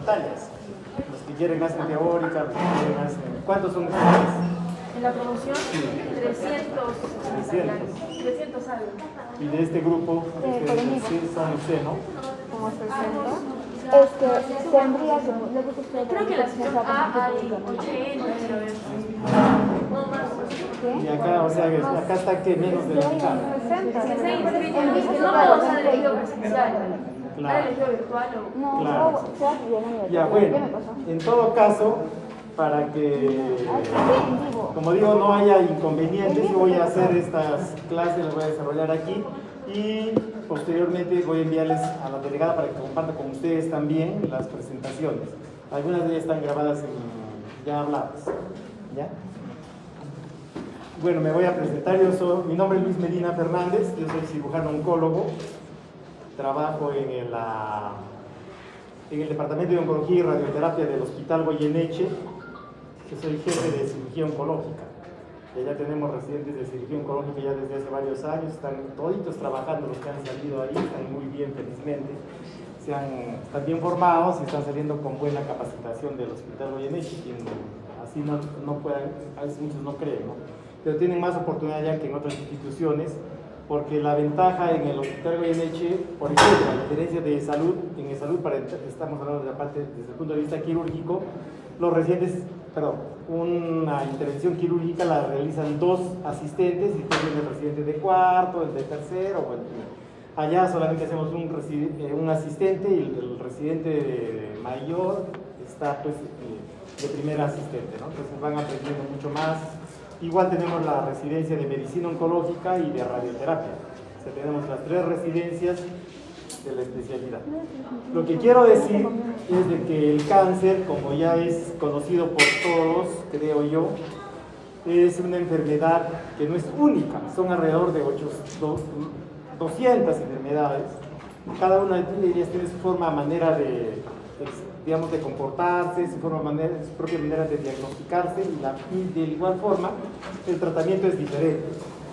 voluntarias. Los que quieren hacen teórica, los que quieren hacen... ¿Cuántos son ustedes? En la promoción, Sí. 300 algo. Y de este grupo, sí, son usted, ¿no? Como 60. Tendría que... Creo que la sección A hay 80, no más. Y acá, o sea, acá está que menos de la mitad. 60. Que se inscriben, que no todos han elegido presencial. Claro. ¿Han elegido virtual o...? No, Claro. se hace bien. Ya, bueno, en todo caso, para que, como digo, no haya inconvenientes, yo voy a hacer estas clases, las voy a desarrollar aquí y posteriormente voy a enviarles a la delegada para que comparta con ustedes también las presentaciones. Algunas de ellas están grabadas ya habladas, ¿ya? Bueno, me voy a presentar. Mi nombre es Luis Medina Fernández, yo soy cirujano oncólogo, trabajo en el Departamento de Oncología y Radioterapia del Hospital Goyeneche, que soy jefe de cirugía oncológica. Ya tenemos residentes de cirugía oncológica ya desde hace varios años, están toditos trabajando los que han salido ahí, están muy bien felizmente, están bien formados y están saliendo con buena capacitación del Hospital Goyeneche, quien así no puedan, a veces muchos no creen, ¿no? Pero tienen más oportunidad ya que en otras instituciones, porque la ventaja en el Hospital Goyeneche, por ejemplo, la diferencia de salud, en el salud, estamos hablando de la parte desde el punto de vista quirúrgico, los residentes, una intervención quirúrgica la realizan 2 asistentes y después viene el residente de cuarto, el de tercero, bueno, allá solamente hacemos un asistente y el residente mayor está pues de primer asistente, ¿no? Entonces van aprendiendo mucho más. Igual tenemos la residencia de medicina oncológica y de radioterapia. O sea, tenemos las 3 residencias de la especialidad. Lo que quiero decir es de que el cáncer, como ya es conocido por todos, creo yo, es una enfermedad que no es única. Son alrededor de 200 enfermedades. Cada una de ellas tiene su forma, manera de comportarse, su propia manera de diagnosticarse y de igual forma el tratamiento es diferente.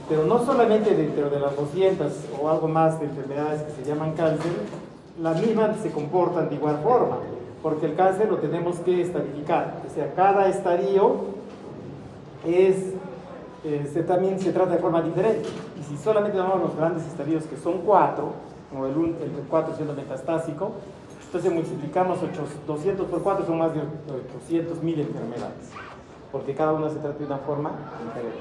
Pero no solamente dentro de las 200 o algo más de enfermedades que se llaman cáncer, las mismas se comportan de igual forma, porque el cáncer lo tenemos que estadificar. O sea, cada estadio también se trata de forma diferente. Y si solamente tomamos los grandes estadios, que son 4, como el 4 siendo metastásico, entonces multiplicamos 200 por 4, son más de 800.000 enfermedades, porque cada una se trata de una forma diferente.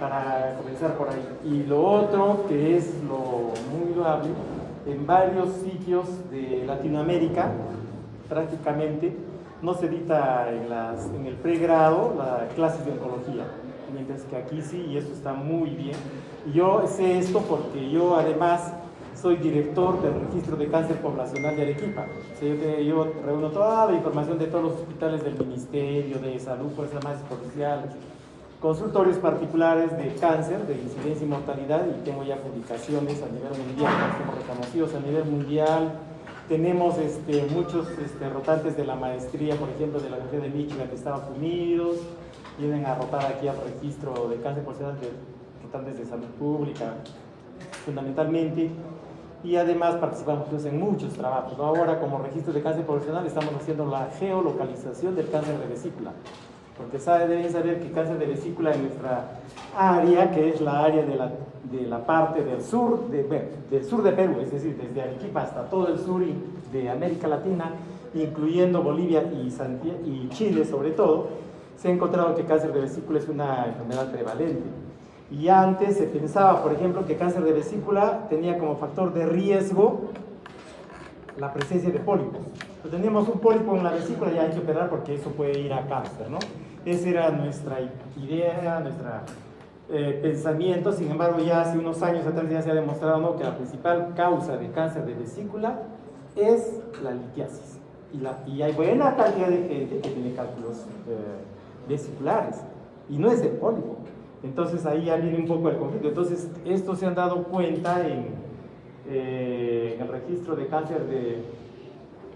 Para comenzar por ahí. Y lo otro, que es lo muy loable, en varios sitios de Latinoamérica, prácticamente, no se dicta en el pregrado las clases de oncología, mientras que aquí sí, y eso está muy bien. Y yo sé esto porque yo además soy director del registro de cáncer poblacional de Arequipa. O sea, yo reúno toda la información de todos los hospitales del Ministerio de Salud, Fuerzas Armadas y Policiales, consultorios particulares de cáncer, de incidencia y mortalidad, y tengo ya publicaciones a nivel mundial, somos reconocidos a nivel mundial. Tenemos muchos rotantes de la maestría, por ejemplo, de la Universidad de Michigan de Estados Unidos, vienen a rotar aquí al registro de cáncer poblacional de rotantes de salud pública, fundamentalmente, y además participamos pues, en muchos trabajos, ¿no? Ahora, como registro de cáncer poblacional, estamos haciendo la geolocalización del cáncer de vesícula, porque deben saber que cáncer de vesícula en nuestra área, que es la área de la parte del sur de Perú, es decir, desde Arequipa hasta todo el sur de América Latina, incluyendo Bolivia y Chile sobre todo, se ha encontrado que cáncer de vesícula es una enfermedad prevalente. Y antes se pensaba, por ejemplo, que cáncer de vesícula tenía como factor de riesgo la presencia de pólipos. Pues teníamos un pólipo en la vesícula y hay que operar porque eso puede ir a cáncer, ¿no? Esa era nuestra idea, nuestro pensamiento. Sin embargo, ya hace unos años atrás ya se ha demostrado, ¿no?, que la principal causa de cáncer de vesícula es la litiasis. Y hay buena cantidad de gente que tiene cálculos vesiculares y no es el pólipo. Entonces ahí ya viene un poco el conflicto. Entonces esto se han dado cuenta en el registro de cáncer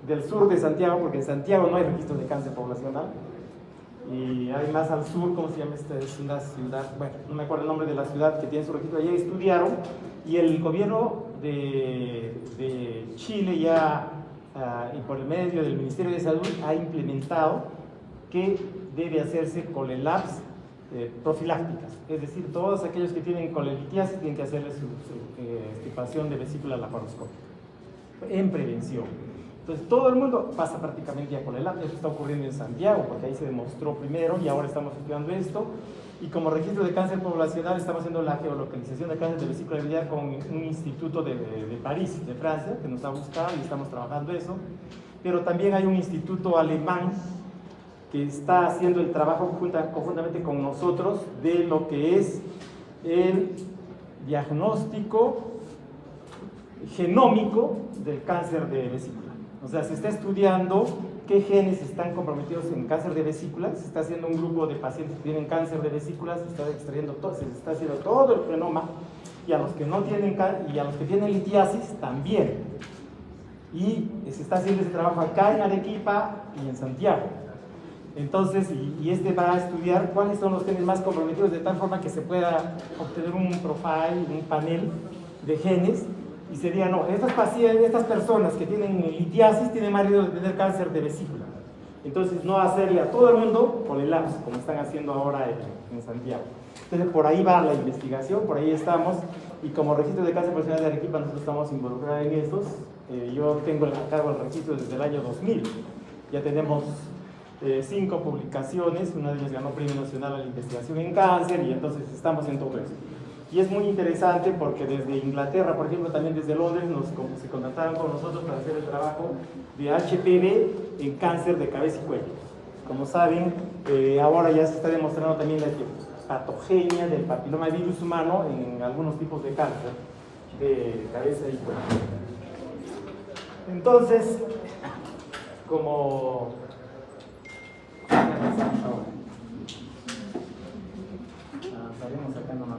del sur de Santiago, porque en Santiago no hay registro de cáncer poblacional, y hay más al sur, ¿cómo se llama? Esta es una ciudad, bueno, no me acuerdo el nombre de la ciudad que tiene su registro. Allá estudiaron y el gobierno de Chile ya y por el medio del Ministerio de Salud ha implementado que debe hacerse colelabs profilácticas, es decir, todos aquellos que tienen colelitiasis tienen que hacerle su extirpación de vesícula laparoscópica en prevención. Entonces todo el mundo pasa prácticamente a colelab. Eso está ocurriendo en Santiago porque ahí se demostró primero y ahora estamos estudiando esto, y como registro de cáncer poblacional estamos haciendo la geolocalización de cáncer de vesícula biliar con un instituto de París, de Francia, que nos ha buscado y estamos trabajando eso, pero también hay un instituto alemán que está haciendo el trabajo conjuntamente con nosotros de lo que es el diagnóstico genómico del cáncer de vesícula. O sea, se está estudiando qué genes están comprometidos en cáncer de vesícula. Se está haciendo un grupo de pacientes que tienen cáncer de vesícula, se está extrayendo todo, se está haciendo todo el genoma, y a los que no tienen y a los que tienen litiasis también. Y se está haciendo ese trabajo acá en Arequipa y en Santiago. Entonces, y este va a estudiar cuáles son los genes más comprometidos de tal forma que se pueda obtener un profile, un panel de genes, y sería, no, estas personas que tienen litiasis tienen más riesgo de tener cáncer de vesícula. Entonces, no hacerle a todo el mundo colelabs, como están haciendo ahora en Santiago. Entonces, por ahí va la investigación, por ahí estamos, y como registro de cáncer poblacional de Arequipa nosotros estamos involucrados en estos. Yo tengo a cargo el registro desde el año 2000. Ya tenemos 5 publicaciones, una de ellas ganó Premio Nacional a la Investigación en Cáncer, y entonces estamos en todo eso. Y es muy interesante porque desde Inglaterra, por ejemplo, también desde Londres, se contactaron con nosotros para hacer el trabajo de HPV en cáncer de cabeza y cuello. Como saben, ahora ya se está demostrando también la patogenia del papiloma virus humano en algunos tipos de cáncer de cabeza y cuello. Entonces, como salimos acá nomás.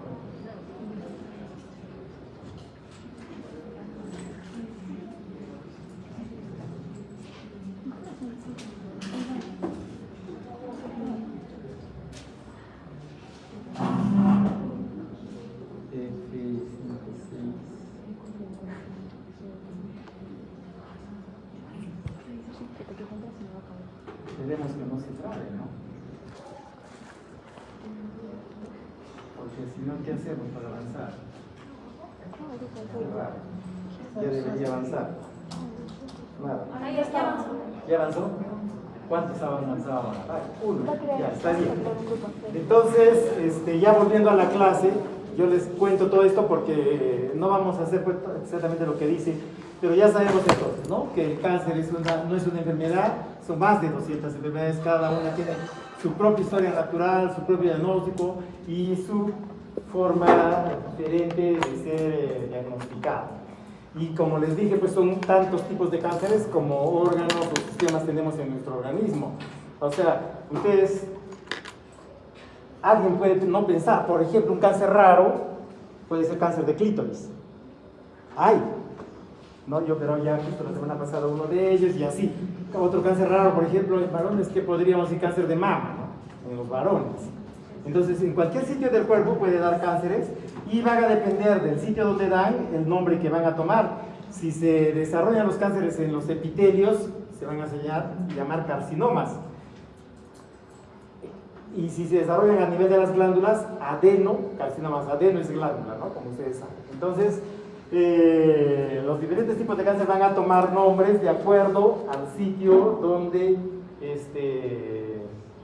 Esperemos que no se trabe, ¿no? Porque si no, ¿qué hacemos para avanzar? Ya debería avanzar. Claro. Ahí ya avanzó. ¿Ya avanzó? ¿Cuántos han avanzado ahora? Uno. Ya, está bien. Entonces, ya volviendo a la clase, yo les cuento todo esto porque no vamos a hacer exactamente lo que dice, pero ya sabemos entonces, ¿no? Que el cáncer no es una enfermedad, son más de 200 enfermedades, cada una tiene su propia historia natural, su propio diagnóstico y su forma diferente de ser diagnosticada. Y como les dije, pues son tantos tipos de cánceres como órganos o sistemas tenemos en nuestro organismo. O sea, alguien puede no pensar, por ejemplo, un cáncer raro puede ser cáncer de clítoris. ¿No? Yo, pero ya justo la semana pasada uno de ellos y así. Otro cáncer raro, por ejemplo, en varones, que podríamos decir cáncer de mama, ¿no? En los varones. Entonces, en cualquier sitio del cuerpo puede dar cánceres y van a depender del sitio donde dan el nombre que van a tomar. Si se desarrollan los cánceres en los epitelios, se van a llamar carcinomas. Y si se desarrollan a nivel de las glándulas, carcinomas, adeno es glándula, ¿no? Como ustedes saben. Entonces, los diferentes tipos de cáncer van a tomar nombres de acuerdo al sitio donde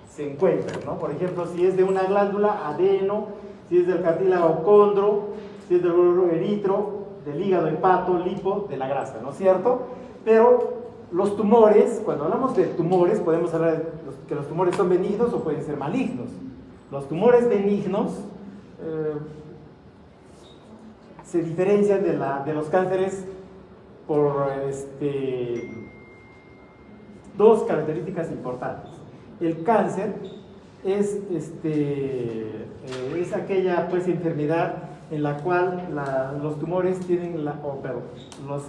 se encuentran, ¿no? Por ejemplo, si es de una glándula, adeno; si es del cartílago, condro; si es del glóbulo eritro, del hígado, hepato, lipo, de la grasa, ¿no es cierto? Pero los tumores, cuando hablamos de tumores, podemos hablar de que los tumores son benignos o pueden ser malignos. Los tumores benignos se diferencian de los cánceres por dos características importantes. El cáncer es aquella pues enfermedad en la cual los tumores tienen los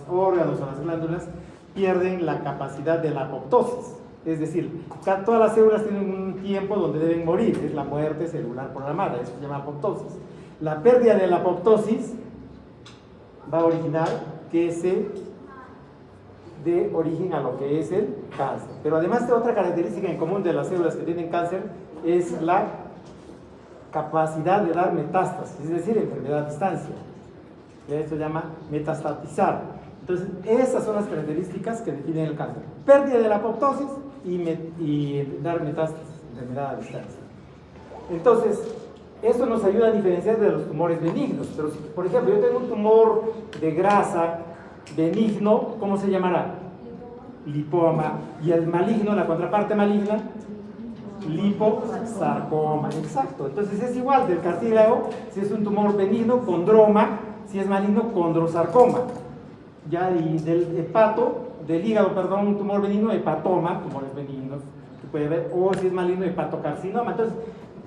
órganos o las glándulas pierden la capacidad de la apoptosis. Es decir, todas las células tienen un tiempo donde deben morir, es la muerte celular programada, eso se llama apoptosis. La pérdida de la apoptosis va a originar que se de origen a lo que es el cáncer. Pero además de otra característica en común de las células que tienen cáncer es la capacidad de dar metástasis, es decir, enfermedad a distancia. Esto se llama metastatizar. Entonces, esas son las características que definen el cáncer. Pérdida de la apoptosis y dar metástasis, enfermedad a distancia. Entonces, esto nos ayuda a diferenciar de los tumores benignos. Pero si, por ejemplo, yo tengo un tumor de grasa benigno, ¿cómo se llamará? Lipoma. Y el maligno, la contraparte maligna, liposarcoma. Exacto. Entonces es igual del cartílago, si es un tumor benigno, condroma, si es maligno, condrosarcoma. Ya, y del hígado, perdón, un tumor benigno, hepatoma, tumores benignos, que puede haber, o si es maligno, hepatocarcinoma. Entonces,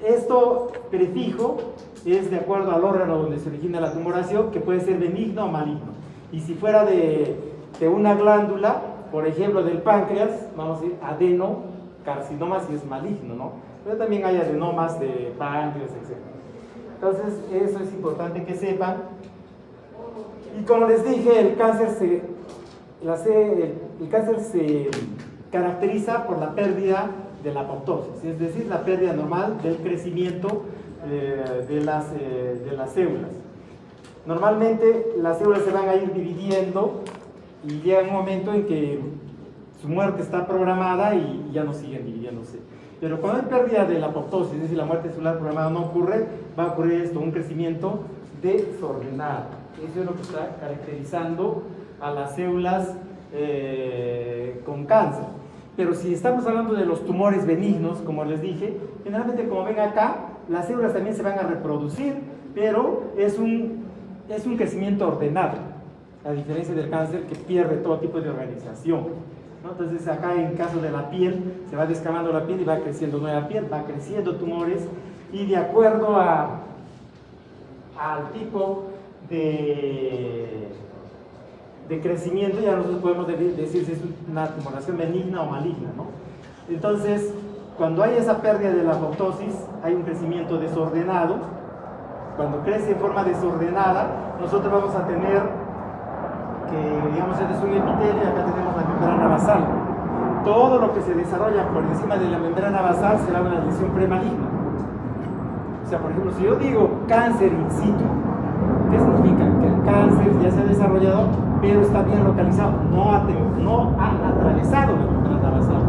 esto prefijo es de acuerdo al órgano donde se origina la tumoración, que puede ser benigno o maligno. Y si fuera de una glándula, por ejemplo del páncreas, vamos a decir adenocarcinoma si es maligno, ¿no? Pero también hay adenomas de páncreas, etc. Entonces, eso es importante que sepan. Y como les dije, el cáncer se caracteriza por la pérdida de la apoptosis, es decir, la pérdida normal del crecimiento de las células. Normalmente las células se van a ir dividiendo y llega un momento en que su muerte está programada y ya no siguen dividiéndose. Pero cuando hay pérdida de la apoptosis, es decir, la muerte celular programada no ocurre, va a ocurrir esto, un crecimiento desordenado. Eso es lo que está caracterizando a las células con cáncer. Pero si estamos hablando de los tumores benignos, como les dije, generalmente como ven acá, las células también se van a reproducir, pero es un crecimiento ordenado, a diferencia del cáncer que pierde todo tipo de organización, ¿no? Entonces acá en caso de la piel, se va descamando la piel y va creciendo nueva piel, va creciendo tumores, y de acuerdo al tipo de crecimiento ya nosotros podemos decir si es una tumoración benigna o maligna, ¿no? Entonces, cuando hay esa pérdida de la apoptosis, hay un crecimiento desordenado. Cuando crece de forma desordenada, nosotros vamos a tener que, digamos, este es un epitelio y acá tenemos la membrana basal. Todo lo que se desarrolla por encima de la membrana basal será una lesión premaligna. O sea, por ejemplo, si yo digo cáncer in situ, ¿qué significa? Que el cáncer ya se ha desarrollado, pero está bien localizado, no ha atravesado la membrana basal.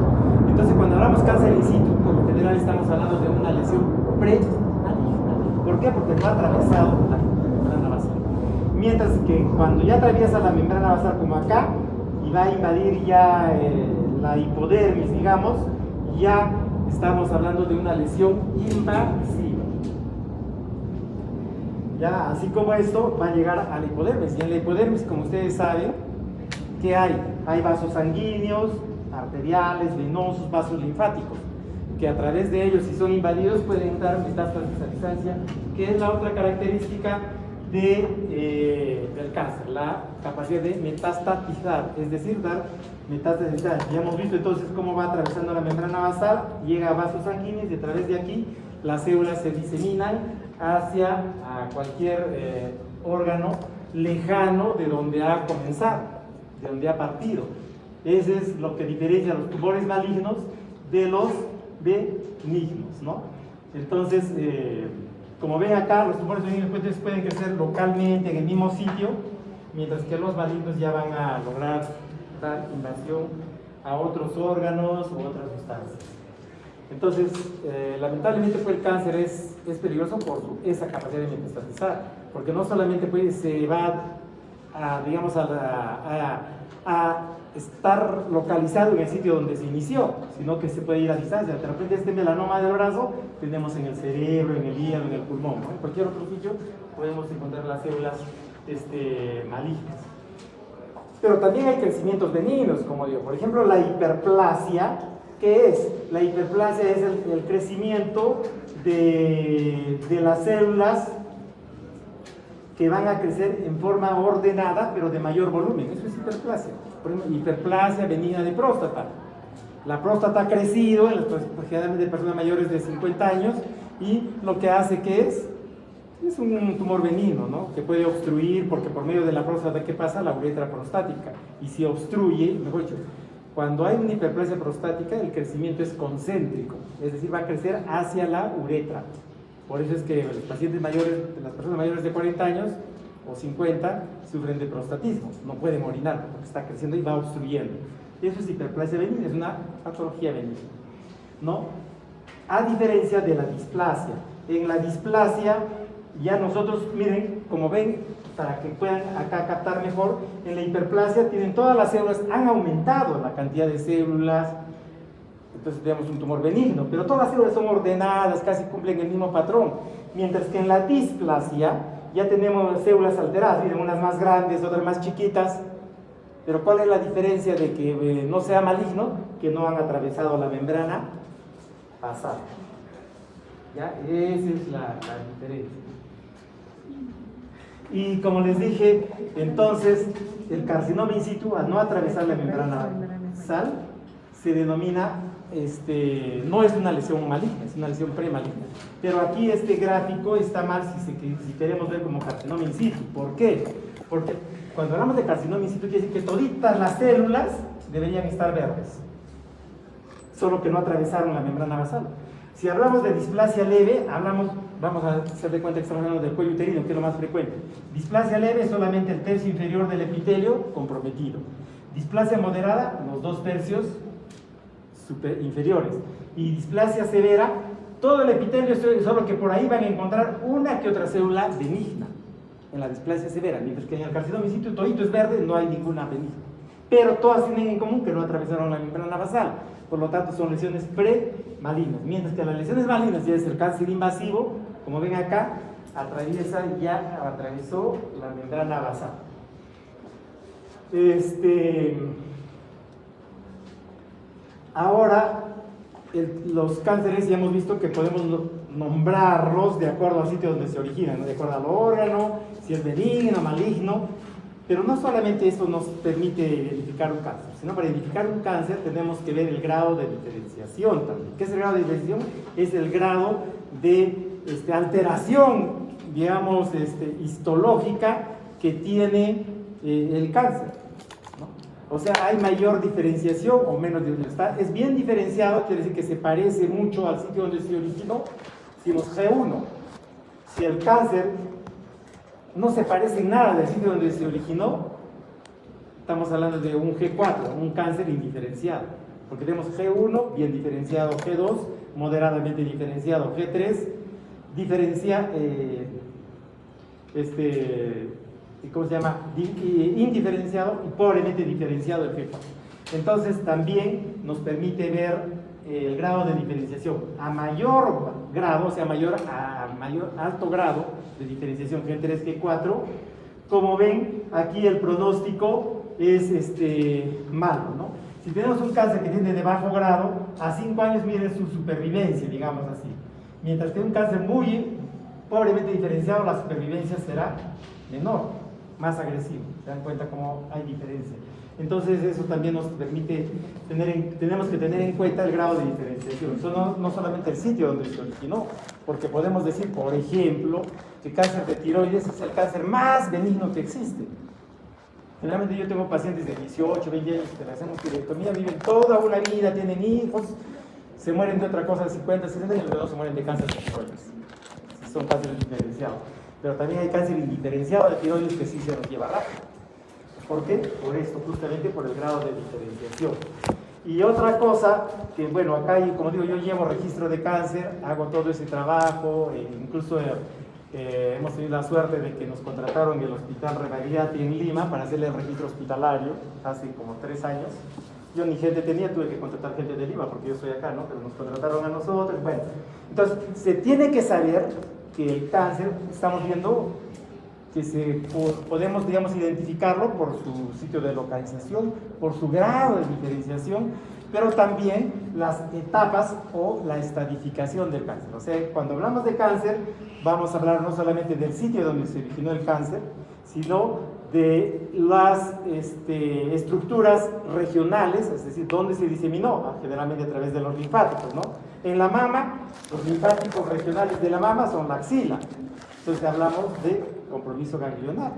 Entonces, cuando hablamos cáncer in situ, por lo general estamos hablando de una lesión premaligna. ¿Por qué? Porque no ha atravesado la membrana basal. Mientras que cuando ya atraviesa la membrana basal, como acá, y va a invadir ya la hipodermis, digamos, ya estamos hablando de una lesión invasiva. Ya, así como esto va a llegar a la hipodermis, y en la hipodermis, como ustedes saben, ¿qué hay? Hay vasos sanguíneos, arteriales, venosos, vasos linfáticos, que a través de ellos, si son invadidos, pueden dar metástasis a distancia, que es la otra característica del cáncer, la capacidad de metastatizar, es decir, dar metástasis a distancia. Ya hemos visto entonces cómo va atravesando la membrana basal, llega a vasos sanguíneos y a través de aquí las células se diseminan hacia cualquier órgano lejano de donde ha comenzado, de donde ha partido. Eso es lo que diferencia los tumores malignos de los benignos, ¿no? Entonces, como ven acá, los tumores benignos pueden crecer localmente en el mismo sitio, mientras que los malignos ya van a lograr dar invasión a otros órganos u otras sustancias. Entonces, lamentablemente el cáncer es peligroso por esa capacidad de metastatizar, porque no solamente se va a estar localizado en el sitio donde se inició, sino que se puede ir a distancia. De repente este melanoma del brazo tenemos en el cerebro, en el hígado, en el pulmón, ¿no? En cualquier otro sitio podemos encontrar las células malignas. Pero también hay crecimientos benignos, como digo, por ejemplo la hiperplasia. ¿Qué es? La hiperplasia es el crecimiento de las células que van a crecer en forma ordenada, pero de mayor volumen. Eso es hiperplasia. Por ejemplo, hiperplasia benigna de próstata. La próstata ha crecido, generalmente en personas mayores de 50 años, y lo que hace que es Es un tumor benigno, ¿no? Que puede obstruir, porque por medio de la próstata, ¿qué pasa? La uretra prostática. Y si obstruye, mejor dicho, cuando hay una hiperplasia prostática, el crecimiento es concéntrico, es decir, va a crecer hacia la uretra. Por eso es que los pacientes mayores, las personas mayores de 40 años o 50 sufren de prostatismo, no pueden orinar porque está creciendo y va obstruyendo. Eso es hiperplasia benigna, es una patología benigna, ¿no? A diferencia de la displasia. En la displasia, ya nosotros, miren, como ven, para que puedan acá captar mejor, en la hiperplasia tienen todas las células, han aumentado la cantidad de células, entonces tenemos un tumor benigno, pero todas las células son ordenadas, casi cumplen el mismo patrón, mientras que en la displasia ya tenemos células alteradas, miren, unas más grandes, otras más chiquitas, pero ¿cuál es la diferencia de que no sea maligno? Que no han atravesado la membrana basal. ¿Ya? Esa es la diferencia. Y como les dije, entonces, el carcinoma in situ, al no atravesar la membrana basal, se denomina, no es una lesión maligna, es una lesión premaligna. Pero aquí este gráfico está mal si queremos ver como carcinoma in situ. ¿Por qué? Porque cuando hablamos de carcinoma in situ, quiere decir que toditas las células deberían estar verdes, solo que no atravesaron la membrana basal. Si hablamos de displasia leve, vamos a hacer de cuenta que estamos hablando del cuello uterino, que es lo más frecuente. Displasia leve es solamente el tercio inferior del epitelio comprometido. Displasia moderada, los 2 tercios inferiores. Y displasia severa, todo el epitelio, solo que por ahí van a encontrar una que otra célula benigna en la displasia severa, mientras que en el carcinoma in situ todito es verde, no hay ninguna benigna. Pero todas tienen en común que no atravesaron la membrana basal, por lo tanto son lesiones premalignas, mientras que las lesiones malignas ya es el cáncer invasivo, como ven acá, atravesó la membrana basal. Ahora, los cánceres ya hemos visto que podemos nombrarlos de acuerdo al sitio donde se originan, ¿no? De acuerdo al órgano, si es benigno, maligno, pero no solamente eso nos permite identificar un cáncer, sino para identificar un cáncer tenemos que ver el grado de diferenciación también. ¿Qué es el grado de diferenciación? Es el grado de alteración, digamos, histológica que tiene el cáncer, ¿no? O sea, hay mayor diferenciación o menos diferenciación. Es bien diferenciado, quiere decir que se parece mucho al sitio donde se originó. Decimos G1. Si el cáncer no se parece en nada del sitio donde se originó, estamos hablando de un G4, un cáncer indiferenciado. Porque tenemos G1 bien diferenciado, G2 moderadamente diferenciado, G3 ¿cómo se llama? Indiferenciado y pobremente diferenciado el G4. Entonces también nos permite ver el grado de diferenciación. A mayor grado, o sea, alto grado de diferenciación G3, G4, como ven, aquí el pronóstico es malo, ¿no? Si tenemos un cáncer que tiene de bajo grado, a 5 años miren su supervivencia, digamos así. Mientras que un cáncer muy pobremente diferenciado, la supervivencia será menor, más agresivo. ¿Se dan cuenta cómo hay diferencia? Entonces eso también nos permite tenemos que tener en cuenta el grado de diferenciación. Eso no solamente el sitio donde se originó, porque podemos decir, por ejemplo, que el cáncer de tiroides es el cáncer más benigno que existe. Generalmente yo tengo pacientes de 18, 20 años que le hacemos tiroidectomía, viven toda una vida, tienen hijos, se mueren de otra cosa de 50, 60 y los demás se mueren de cáncer de tiroides. Si son cánceres diferenciados. Pero también hay cáncer indiferenciado de tiroides que sí se nos lleva rápido. ¿Por qué? Por esto, justamente por el grado de diferenciación. Y otra cosa, que bueno, acá, como digo, yo llevo registro de cáncer, hago todo ese trabajo, incluso hemos tenido la suerte de que nos contrataron en el Hospital Rebagliati en Lima para hacerle el registro hospitalario hace como 3 años. Yo ni gente tenía, tuve que contratar gente de Lima porque yo soy acá, ¿no? Pero nos contrataron a nosotros, bueno. Entonces, se tiene que saber que el cáncer, estamos viendo que podemos, digamos, identificarlo por su sitio de localización, por su grado de diferenciación, pero también las etapas o la estadificación del cáncer. O sea, cuando hablamos de cáncer, vamos a hablar no solamente del sitio donde se originó el cáncer, sino de las estructuras regionales, es decir, donde se diseminó, generalmente a través de los linfáticos, ¿no? En la mama, los linfáticos regionales de la mama son la axila. Entonces hablamos de compromiso ganglionar.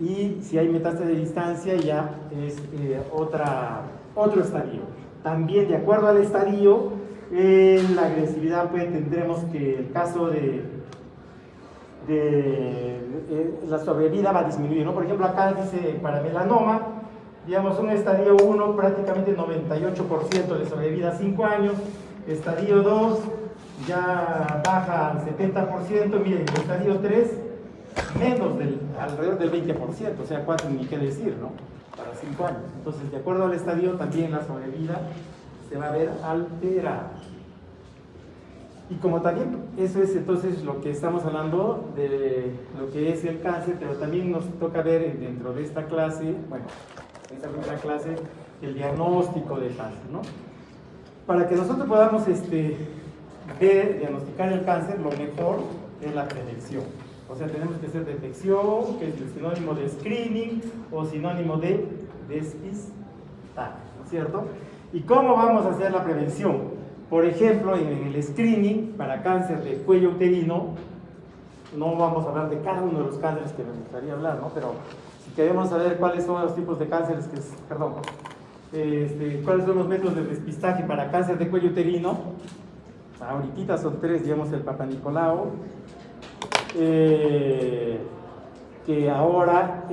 Y si hay metástasis de distancia ya es otro estadio. También de acuerdo al estadio, la agresividad pues tendremos que el caso de la sobrevida va a disminuir, ¿no? Por ejemplo acá dice para melanoma, digamos un estadio 1 prácticamente 98% de sobrevida a 5 años, estadio 2 ya baja al 70%, miren, el estadio 3 alrededor del 20%, o sea, 4 ni qué decir, ¿no? Para 5 años. Entonces, de acuerdo al estadio, también la sobrevida se va a ver alterada. Y como también, eso es entonces lo que estamos hablando de lo que es el cáncer, pero también nos toca ver dentro de esta clase, bueno, en esta primera clase, el diagnóstico del cáncer, ¿no? Para que nosotros podamos diagnosticar el cáncer, lo mejor es la prevención. O sea, tenemos que hacer detección, que es el sinónimo de screening o sinónimo de despistaje, ¿no es cierto? ¿Y cómo vamos a hacer la prevención? Por ejemplo, en el screening para cáncer de cuello uterino, no vamos a hablar de cada uno de los cánceres que me gustaría hablar, ¿no? Pero si queremos saber cuáles son los tipos de cánceres cuáles son los métodos de despistaje para cáncer de cuello uterino, ahorita son 3, digamos el Papa Nicolau, que ahora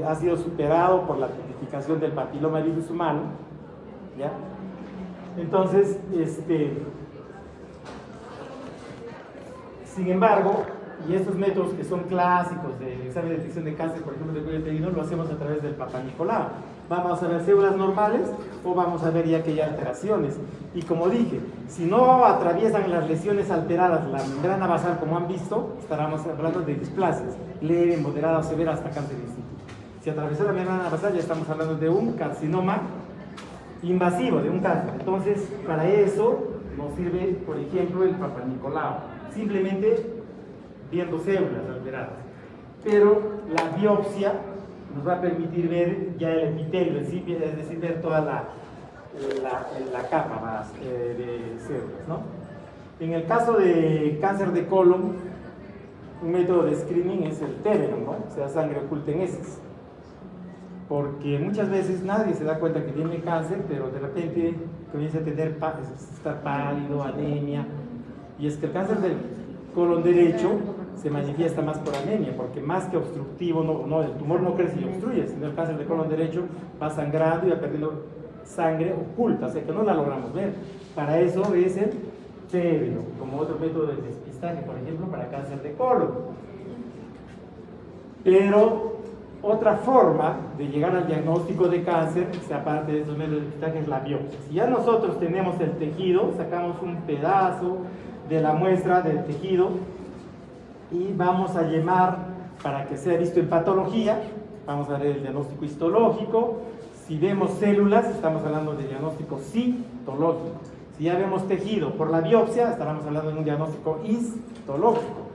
ha sido superado por la tipificación del papiloma virus humano, ¿ya? Entonces, sin embargo, y estos métodos que son clásicos de examen de detección de cáncer, por ejemplo, de cuello uterino, lo hacemos a través del Papa Nicolau. Vamos a ver células normales o vamos a ver ya que hay alteraciones. Y como dije, si no atraviesan las lesiones alteradas la membrana basal como han visto, estaremos hablando de displasias, leve, moderada o severa hasta cáncer in situ. Si atravesó la membrana basal ya estamos hablando de un carcinoma invasivo, de un cáncer. Entonces, para eso nos sirve, por ejemplo, el Papa Nicolau. Simplemente viendo células alteradas. Pero la biopsia nos va a permitir ver ya el epitelio, es decir, ver toda la capa más de células, ¿no? En el caso de cáncer de colon, un método de screening es el TEBENO, ¿no? O sea, sangre oculta en heces. Porque muchas veces nadie se da cuenta que tiene cáncer, pero de repente comienza a tener estar pálido, anemia. Y es que el cáncer del colon derecho se manifiesta más por anemia, porque más que obstructivo, el tumor no crece y obstruye, sino el cáncer de colon derecho va sangrando y va perdiendo sangre oculta, o sea que no la logramos ver. Para eso es el TEBENO, como otro método de despistaje, por ejemplo, para cáncer de colon. Pero otra forma de llegar al diagnóstico de cáncer, aparte de estos métodos de despistaje, es la biopsia. Si ya nosotros tenemos el tejido, sacamos un pedazo de la muestra del tejido y vamos a llamar para que sea visto en patología, vamos a ver el diagnóstico histológico. Si vemos células, estamos hablando de diagnóstico citológico. Si ya vemos tejido por la biopsia, estaremos hablando de un diagnóstico histológico.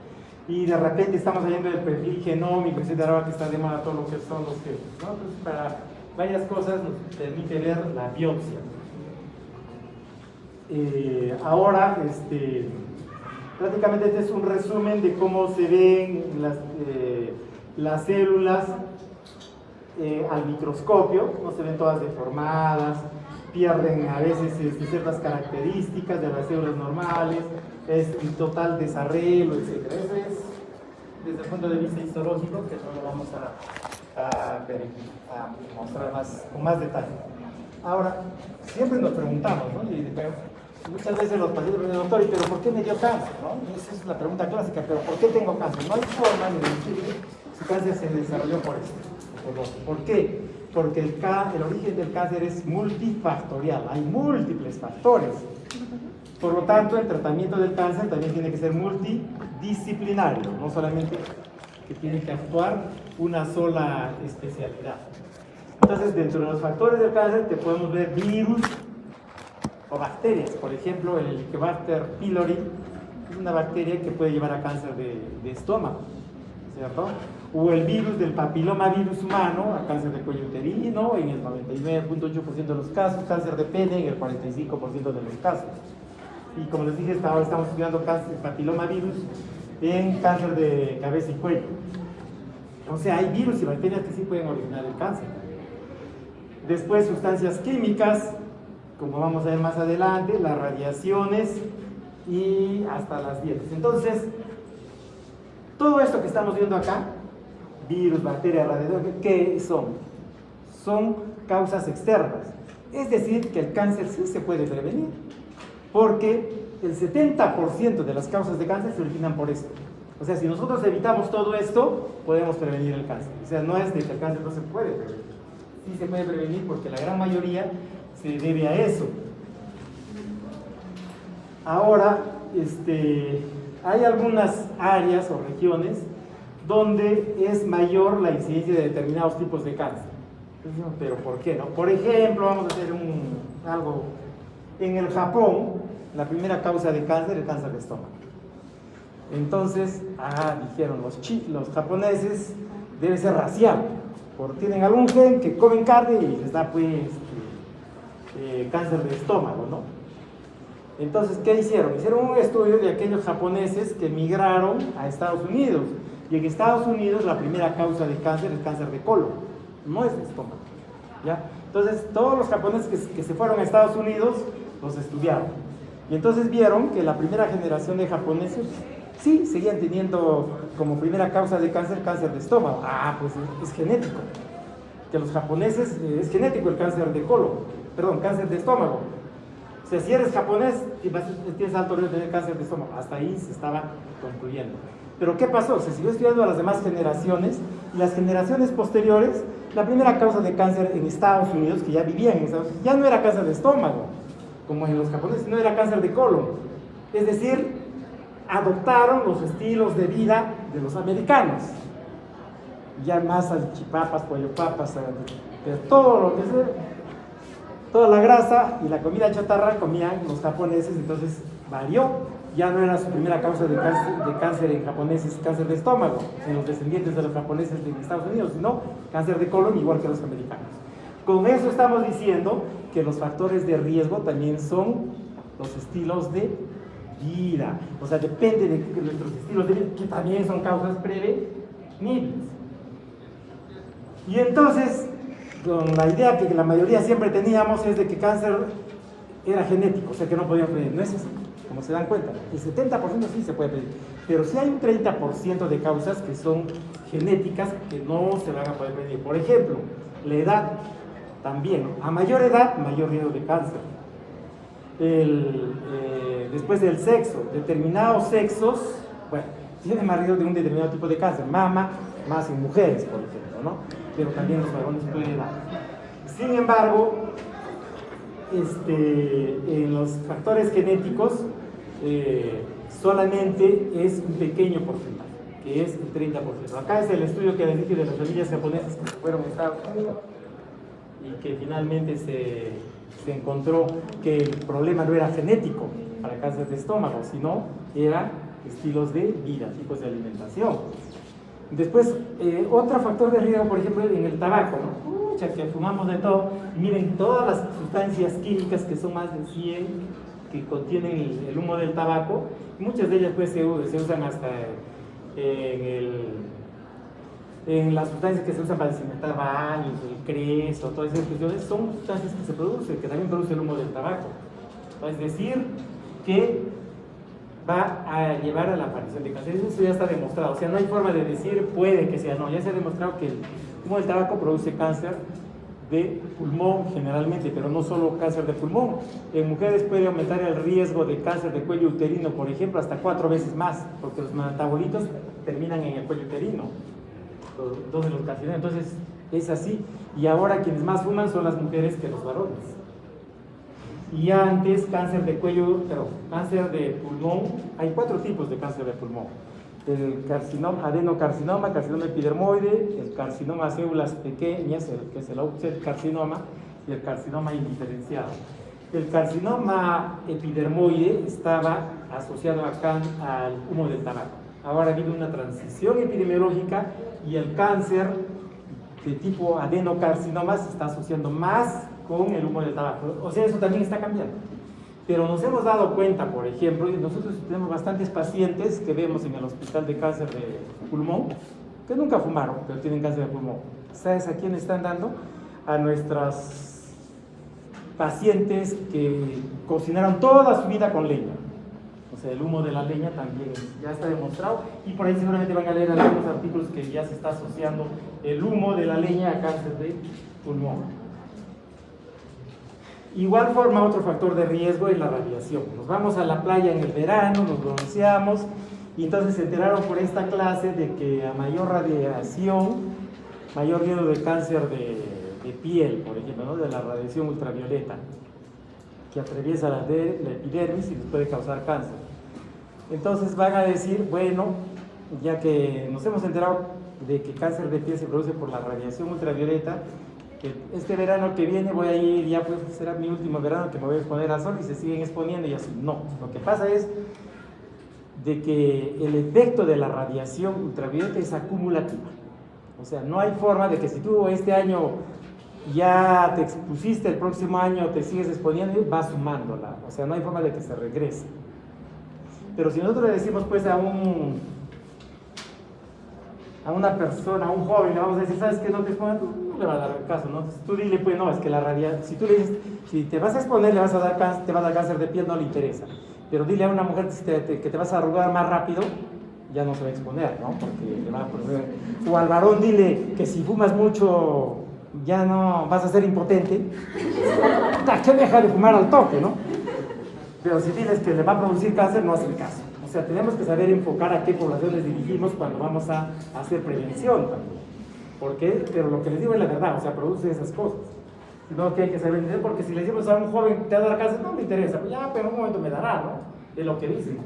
Y de repente estamos viendo el perfil genómico, etcétera, ahora que está de moda todo lo que son los genes, ¿no? Entonces, para varias cosas nos permite ver la biopsia. Ahora, prácticamente este es un resumen de cómo se ven las células al microscopio. No se ven todas deformadas, pierden a veces ciertas características de las células normales, es un total desarreglo, etc. Eso es desde el punto de vista histológico, que eso lo vamos a mostrar con más detalle. Ahora, siempre nos preguntamos, ¿no? Muchas veces los pacientes me dicen, doctor, ¿pero por qué me dio cáncer? ¿No? Esa es la pregunta clásica, ¿pero por qué tengo cáncer? No hay forma de decir si cáncer se desarrolló por esto. ¿Por qué? Porque el origen del cáncer es multifactorial, hay múltiples factores. Por lo tanto, el tratamiento del cáncer también tiene que ser multidisciplinario, no solamente que tiene que actuar una sola especialidad. Entonces, dentro de los factores del cáncer te podemos ver virus o bacterias. Por ejemplo, el Helicobacter pylori es una bacteria que puede llevar a cáncer de estómago, ¿cierto? O el virus del papiloma virus humano, a cáncer de cuello uterino, en el 99.8% de los casos, cáncer de pene en el 45% de los casos. Y como les dije, hasta ahora estamos estudiando cáncer, papiloma virus en cáncer de cabeza y cuello. O sea, hay virus y bacterias que sí pueden originar el cáncer. Después, sustancias químicas, como vamos a ver más adelante, las radiaciones y hasta las dietas. Entonces, todo esto que estamos viendo acá, virus, bacterias, radiaciones, ¿qué son? Son causas externas. Es decir, que el cáncer sí se puede prevenir, porque el 70% de las causas de cáncer se originan por esto. O sea, si nosotros evitamos todo esto, podemos prevenir el cáncer. O sea, no es de que el cáncer no se puede prevenir. Sí se puede prevenir porque la gran mayoría se debe a eso. Ahora, hay algunas áreas o regiones donde es mayor la incidencia de determinados tipos de cáncer. Pero ¿por qué no? Por ejemplo, vamos a hacer algo. En el Japón, la primera causa de cáncer es el cáncer de estómago. Entonces, dijeron los japoneses, debe ser racial, porque tienen algún gen que comen carne y les da pues cáncer de estómago, ¿no? Entonces, ¿qué hicieron? Hicieron un estudio de aquellos japoneses que migraron a Estados Unidos, y en Estados Unidos la primera causa de cáncer es cáncer de colon, no es de estómago, ¿ya? Entonces, todos los japoneses que se fueron a Estados Unidos los estudiaron, y entonces vieron que la primera generación de japoneses sí seguían teniendo como primera causa de cáncer de estómago. Pues es genético, que los japoneses es genético el cáncer de colon, cáncer de estómago. O sea, si eres japonés tienes alto riesgo de tener cáncer de estómago. Hasta ahí se estaba concluyendo. Pero ¿qué pasó? Se siguió estudiando a las demás generaciones, y las generaciones posteriores, la primera causa de cáncer en Estados Unidos, que ya vivían en Estados Unidos, ya no era cáncer de estómago, como en los japoneses, no era cáncer de colon. Es decir, adoptaron los estilos de vida de los americanos. Ya más salchipapas, pollopapas, todo lo que sea, toda la grasa y la comida chatarra comían los japoneses. Entonces varió. Ya no era su primera causa de cáncer en japoneses, cáncer de estómago, en los descendientes de los japoneses de Estados Unidos, sino cáncer de colon, igual que los americanos. Con eso estamos diciendo que los factores de riesgo también son los estilos de vida. O sea, depende de nuestros estilos de vida, que también son causas prevenibles. Y entonces, con la idea que la mayoría siempre teníamos es de que cáncer era genético, o sea que no podíamos prevenir. No es así, como se dan cuenta. El 70% sí se puede prevenir, pero sí hay un 30% de causas que son genéticas que no se van a poder prevenir. Por ejemplo, la edad también. A mayor edad, mayor riesgo de cáncer. Después del sexo, determinados sexos, bueno, tienen más riesgo de un determinado tipo de cáncer. Mama, más en mujeres, por ejemplo, ¿no? Pero también los varones pueden dar. Sin embargo, en los factores genéticos solamente es un pequeño porcentaje, que es el 30%. Acá es el estudio que les dije de las familias japonesas que fueron a Estados Unidos y que finalmente se encontró que el problema no era genético para cáncer de estómago, sino era estilos de vida, tipos de alimentación. Después, otro factor de riesgo, por ejemplo, en el tabaco, ¿no? Que fumamos de todo. Miren, todas las sustancias químicas, que son más de 100, que contienen el humo del tabaco, muchas de ellas pues se usan hasta en las sustancias que se usan para desinfectar baños, el creso, todas esas cuestiones, son sustancias que se producen, que también producen el humo del tabaco. Es decir, que va a llevar a la aparición de cáncer. Eso ya está demostrado. O sea, no hay forma de decir puede que sea, no. Ya se ha demostrado que el humo del tabaco produce cáncer de pulmón generalmente, pero no solo cáncer de pulmón. En mujeres puede aumentar el riesgo de cáncer de cuello uterino, por ejemplo, hasta 4 veces más, porque los metabolitos terminan en el cuello uterino, dos de los carcinomas. Entonces, es así. Y ahora quienes más fuman son las mujeres que los varones. Y antes, cáncer de cuello, cáncer de pulmón, hay 4 tipos de cáncer de pulmón. El carcinoma, adenocarcinoma, carcinoma epidermoide, el carcinoma a células pequeñas, que es el outset carcinoma, y el carcinoma indiferenciado. El carcinoma epidermoide estaba asociado acá al humo del tabaco. Ahora ha habido una transición epidemiológica y el cáncer de tipo adenocarcinoma se está asociando más con el humo del tabaco. O sea, eso también está cambiando. Pero nos hemos dado cuenta, por ejemplo, y nosotros tenemos bastantes pacientes que vemos en el hospital de cáncer de pulmón, que nunca fumaron, pero tienen cáncer de pulmón. ¿Sabes a quién están dando? A nuestras pacientes que cocinaron toda su vida con leña. O sea, el humo de la leña también ya está demostrado, y por ahí seguramente van a leer algunos artículos que ya se está asociando el humo de la leña a cáncer de pulmón. Igual forma, otro factor de riesgo es la radiación. Nos vamos a la playa en el verano, nos bronceamos, y entonces se enteraron por esta clase de que a mayor radiación, mayor riesgo de cáncer de piel, por ejemplo, ¿no? De la radiación ultravioleta, que atraviesa la epidermis y les puede causar cáncer. Entonces van a decir, bueno, ya que nos hemos enterado de que cáncer de piel se produce por la radiación ultravioleta, que este verano que viene voy a ir, ya pues será mi último verano que me voy a exponer al sol, y se siguen exponiendo y así. No, lo que pasa es de que el efecto de la radiación ultravioleta es acumulativa. O sea, no hay forma de que si tú este año ya te expusiste, el próximo año te sigues exponiendo y vas sumándola. O sea, no hay forma de que se regrese. Pero si nosotros le decimos pues a una persona, a un joven, le vamos a decir, ¿sabes qué? No te expongas, no le va a dar caso, ¿no? Tú dile, pues no, es que la radiación, si tú le dices, si te vas a exponer, te va a dar cáncer de piel, no le interesa. Pero dile a una mujer que te vas a arrugar más rápido, ya no se va a exponer, ¿no? Porque le va a poner. O al varón dile que si fumas mucho, ya no vas a ser impotente, que deja de fumar al toque, ¿no? Pero si diles que le va a producir cáncer, no hacen caso. O sea, tenemos que saber enfocar a qué población les dirigimos cuando vamos a hacer prevención también. ¿Por qué? Pero lo que les digo es la verdad, o sea, produce esas cosas. Sino que hay que saber entender, porque si le decimos a un joven, ¿te va a dar cáncer? No me interesa, pues ya, pero en un momento me dará, ¿no? Es lo que dicen.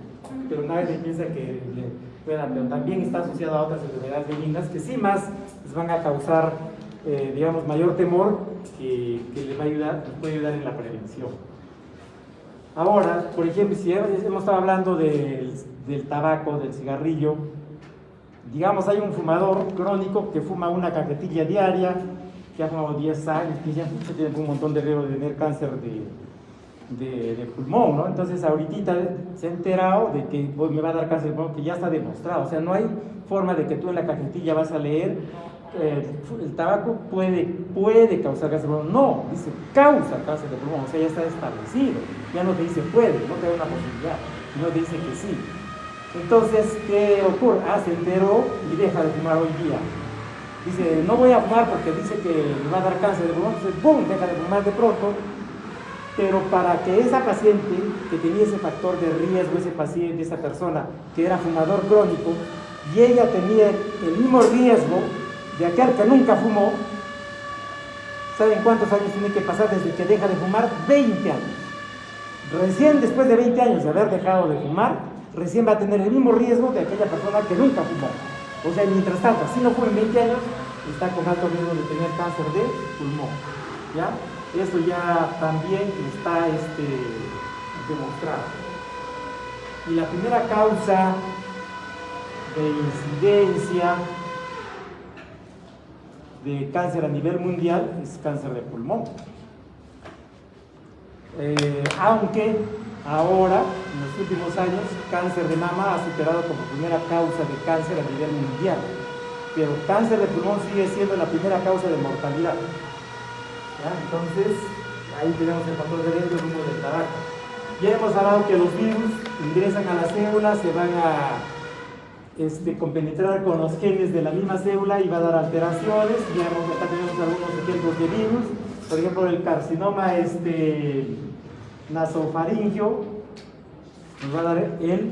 Pero nadie piensa que le pueda, pero también está asociado a otras enfermedades benignas que sí más les van a causar, digamos, mayor temor, que les va a ayudar, les puede ayudar en la prevención. Ahora, por ejemplo, si hemos estado hablando del tabaco, del cigarrillo, digamos, hay un fumador crónico que fuma una cajetilla diaria, que ha fumado 10 años, que ya tiene un montón de riesgo de tener cáncer de pulmón, ¿no? Entonces, ahorita se ha enterado de que me va a dar cáncer de pulmón, que ya está demostrado. O sea, no hay forma de que tú en la cajetilla vas a leer el tabaco puede causar cáncer de pulmón. No, dice causa cáncer de pulmón, o sea, ya está establecido. Ya no te dice puede, no te da una posibilidad, sino te dice que sí. Entonces, ¿qué ocurre? Se enteró y deja de fumar hoy día. Dice, no voy a fumar porque dice que me va a dar cáncer de pulmón. Entonces, ¡pum!, deja de fumar de pronto. Pero para que esa paciente que tenía ese factor de riesgo, ese paciente, esa persona que era fumador crónico, y ella tenía el mismo riesgo de aquel que nunca fumó, ¿saben cuántos años tiene que pasar desde que deja de fumar? 20 años. Recién después de 20 años de haber dejado de fumar, recién va a tener el mismo riesgo de aquella persona que nunca fumó. O sea, mientras tanto, si no fue en 20 años, está con alto riesgo de tener cáncer de pulmón. ¿Ya? Eso ya también está demostrado. Y la primera causa de incidencia de cáncer a nivel mundial es cáncer de pulmón. Aunque ahora, en los últimos años, cáncer de mama ha superado como primera causa de cáncer a nivel mundial, pero cáncer de pulmón sigue siendo la primera causa de mortalidad. ¿Ya? Entonces, ahí tenemos el factor de riesgo, el humo del tabaco. Ya hemos hablado que los virus ingresan a la célula, se van a compenetrar con los genes de la misma célula y va a dar alteraciones. Ya acá tenemos algunos ejemplos de virus, por ejemplo el carcinoma nasofaringio nos va a dar el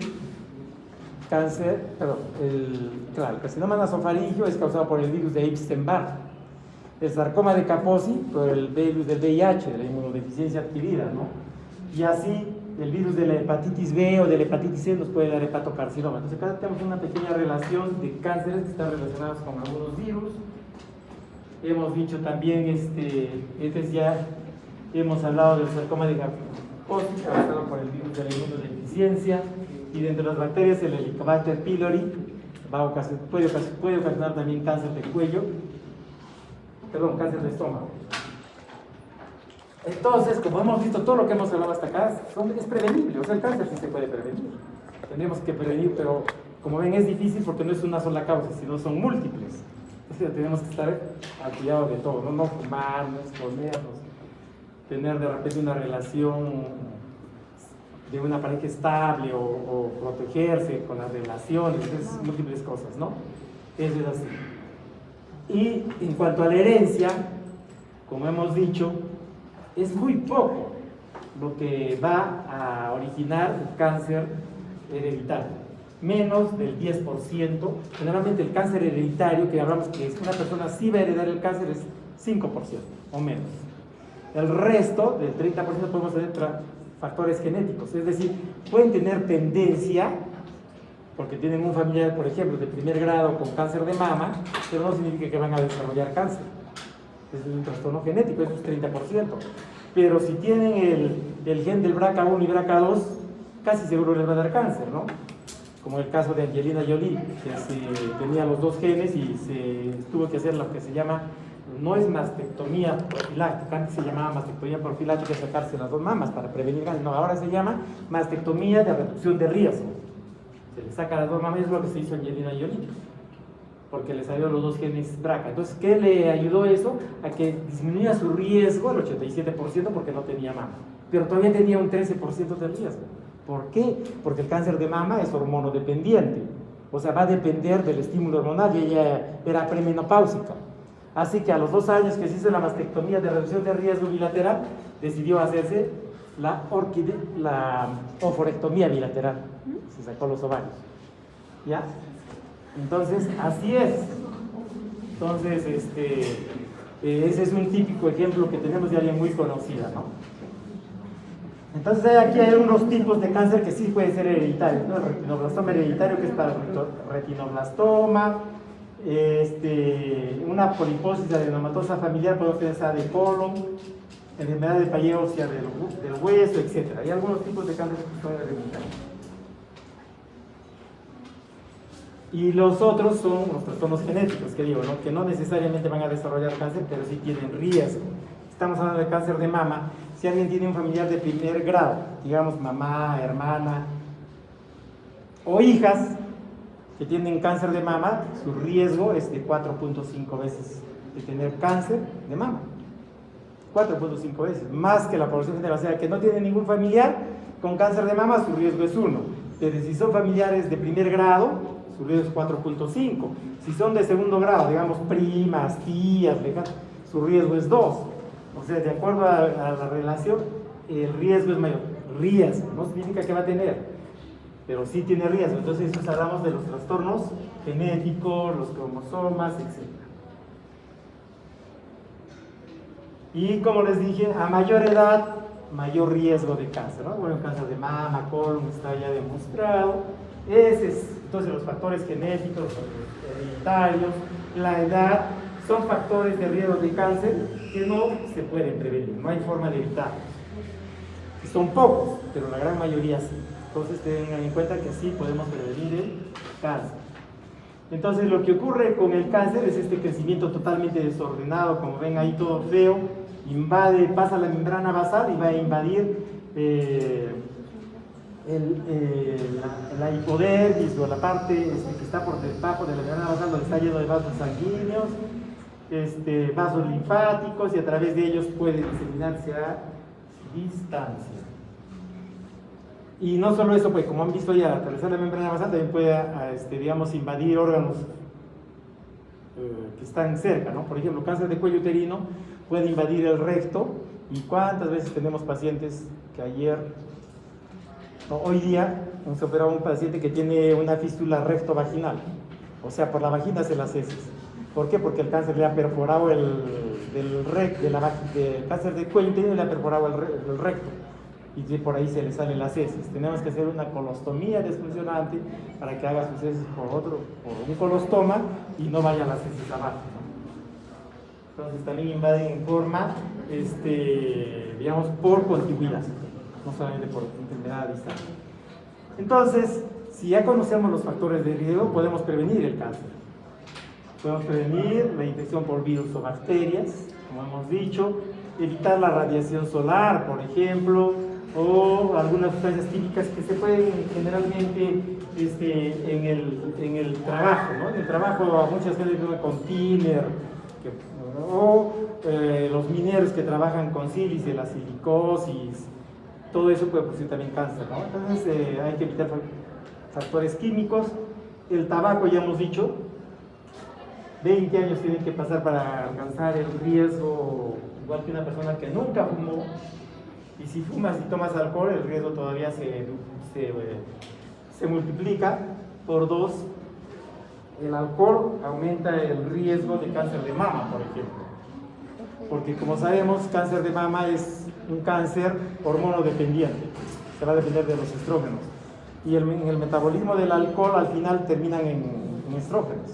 cáncer, el carcinoma nasofaringio es causado por el virus de Epstein-Barr, el sarcoma de Kaposi por el virus del VIH, de la inmunodeficiencia adquirida, ¿no? Y así el virus de la hepatitis B o de la hepatitis C nos puede dar hepatocarcinoma. Entonces acá tenemos una pequeña relación de cánceres que están relacionados con algunos virus. Hemos dicho también, ya hemos hablado del sarcoma de Kaposi, causado por el virus de la inmunodeficiencia, y dentro de las bacterias el Helicobacter pylori puede ocasionar también cáncer de cuello, cáncer de estómago. Entonces, como hemos visto, todo lo que hemos hablado hasta acá es prevenible. O sea, el cáncer sí se puede prevenir. Tendríamos que prevenir, pero como ven es difícil porque no es una sola causa, sino son múltiples. O sea, tenemos que estar al cuidado de todo, no fumar, no exponernos, tener de repente una relación de una pareja estable o protegerse con las relaciones, es múltiples cosas, ¿no? Eso es así. Y en cuanto a la herencia, como hemos dicho, es muy poco lo que va a originar el cáncer hereditario, menos del 10%. Generalmente el cáncer hereditario, que hablamos que una persona sí va a heredar el cáncer, es 5% o menos. El resto, del 30%, podemos tener factores genéticos, es decir, pueden tener tendencia, porque tienen un familiar, por ejemplo, de primer grado con cáncer de mama, pero no significa que van a desarrollar cáncer. Es un trastorno genético, eso es 30%. Pero si tienen el gen del BRCA1 y BRCA2, casi seguro les va a dar cáncer, ¿no? Como el caso de Angelina Jolie, que tenía los dos genes y se tuvo que hacer lo que se llama, no es mastectomía profiláctica, antes se llamaba mastectomía profiláctica, sacarse las dos mamas para prevenir cáncer, no, ahora se llama mastectomía de reducción de riesgo. Se le saca las dos mamas, es lo que se hizo a Angelina Jolie, porque le salieron los dos genes BRCA. Entonces, ¿qué le ayudó eso? A que disminuya su riesgo al 87% porque no tenía mama, pero todavía tenía un 13% de riesgo. ¿Por qué? Porque el cáncer de mama es hormonodependiente, o sea, va a depender del estímulo hormonal y ella era premenopáusica. Así que a los 2 años que se hizo la mastectomía de reducción de riesgo bilateral, decidió hacerse la oforectomía bilateral. Se sacó los ovarios. ¿Ya? Entonces, así es. Entonces, ese es un típico ejemplo que tenemos de alguien muy conocida, ¿no? Entonces, aquí hay unos tipos de cáncer que sí puede ser hereditario, ¿no? El retinoblastoma hereditario, que es para retinoblastoma, una poliposis adenomatosa familiar, podemos tener esa de colon, enfermedad de Paget ósea del hueso, etc. Hay algunos tipos de cáncer que son hereditarios. Y los otros son los trastornos genéticos, que digo, ¿no? Que no necesariamente van a desarrollar cáncer, pero sí tienen riesgo. Estamos hablando de cáncer de mama. Si alguien tiene un familiar de primer grado, digamos mamá, hermana o hijas que tienen cáncer de mama, su riesgo es de 4.5 veces de tener cáncer de mama. 4.5 veces, más que la población general. O sea, que no tiene ningún familiar con cáncer de mama, su riesgo es 1. Pero si son familiares de primer grado, su riesgo es 4.5. Si son de segundo grado, digamos primas, tías, su riesgo es 2. O sea, de acuerdo a la relación, el riesgo es mayor. Riesgo, no significa que va a tener, pero sí tiene riesgo. Entonces, eso hablamos de los trastornos genéticos, los cromosomas, etc. Y como les dije, a mayor edad, mayor riesgo de cáncer, ¿no? Bueno, cáncer de mama, colon, está ya demostrado. Entonces, los factores genéticos, los hereditarios, la edad, son factores de riesgo de cáncer que no se pueden prevenir, no hay forma de evitarlos. Son pocos, pero la gran mayoría sí. Entonces tengan en cuenta que sí podemos prevenir el cáncer. Entonces lo que ocurre con el cáncer es este crecimiento totalmente desordenado, como ven ahí todo feo, pasa la membrana basal y va a invadir la hipodermis o la parte que está por debajo de la membrana basal, donde está lleno de vasos sanguíneos, vasos linfáticos, y a través de ellos puede diseminarse a distancia. Y no solo eso, pues como han visto ya, al atravesar la membrana basal también puede, digamos, invadir órganos que están cerca, ¿no? Por ejemplo, cáncer de cuello uterino puede invadir el recto. ¿Y cuántas veces tenemos pacientes que hoy día hemos operado a un paciente que tiene una fístula rectovaginal? O sea, por la vagina hace las heces. ¿Por qué? Porque el cáncer le ha perforado el cáncer de cuello uterino le ha perforado el recto, y por ahí se le salen las heces. Tenemos que hacer una colostomía desfuncionante para que haga sus heces por un colostoma y no vayan las heces abajo, ¿no? Entonces también invaden en forma, digamos, por contigüidad, no solamente por enfermedad a distancia. Entonces, si ya conocemos los factores de riesgo, podemos prevenir el cáncer. Podemos prevenir la infección por virus o bacterias, como hemos dicho. evitar la radiación solar, por ejemplo, o algunas sustancias químicas que se pueden generalmente en el trabajo, ¿no? En el trabajo muchas veces con thinner, o los mineros que trabajan con sílice, la silicosis, todo eso puede producir también cáncer, ¿no? Entonces hay que evitar factores químicos. El tabaco, ya hemos dicho, 20 años tienen que pasar para alcanzar el riesgo, igual que una persona que nunca fumó. Y si fumas y tomas alcohol, el riesgo todavía se multiplica por 2. El alcohol aumenta el riesgo de cáncer de mama, por ejemplo. Porque como sabemos, cáncer de mama es un cáncer hormonodependiente. Se va a depender de los estrógenos. Y en el metabolismo del alcohol al final terminan en estrógenos.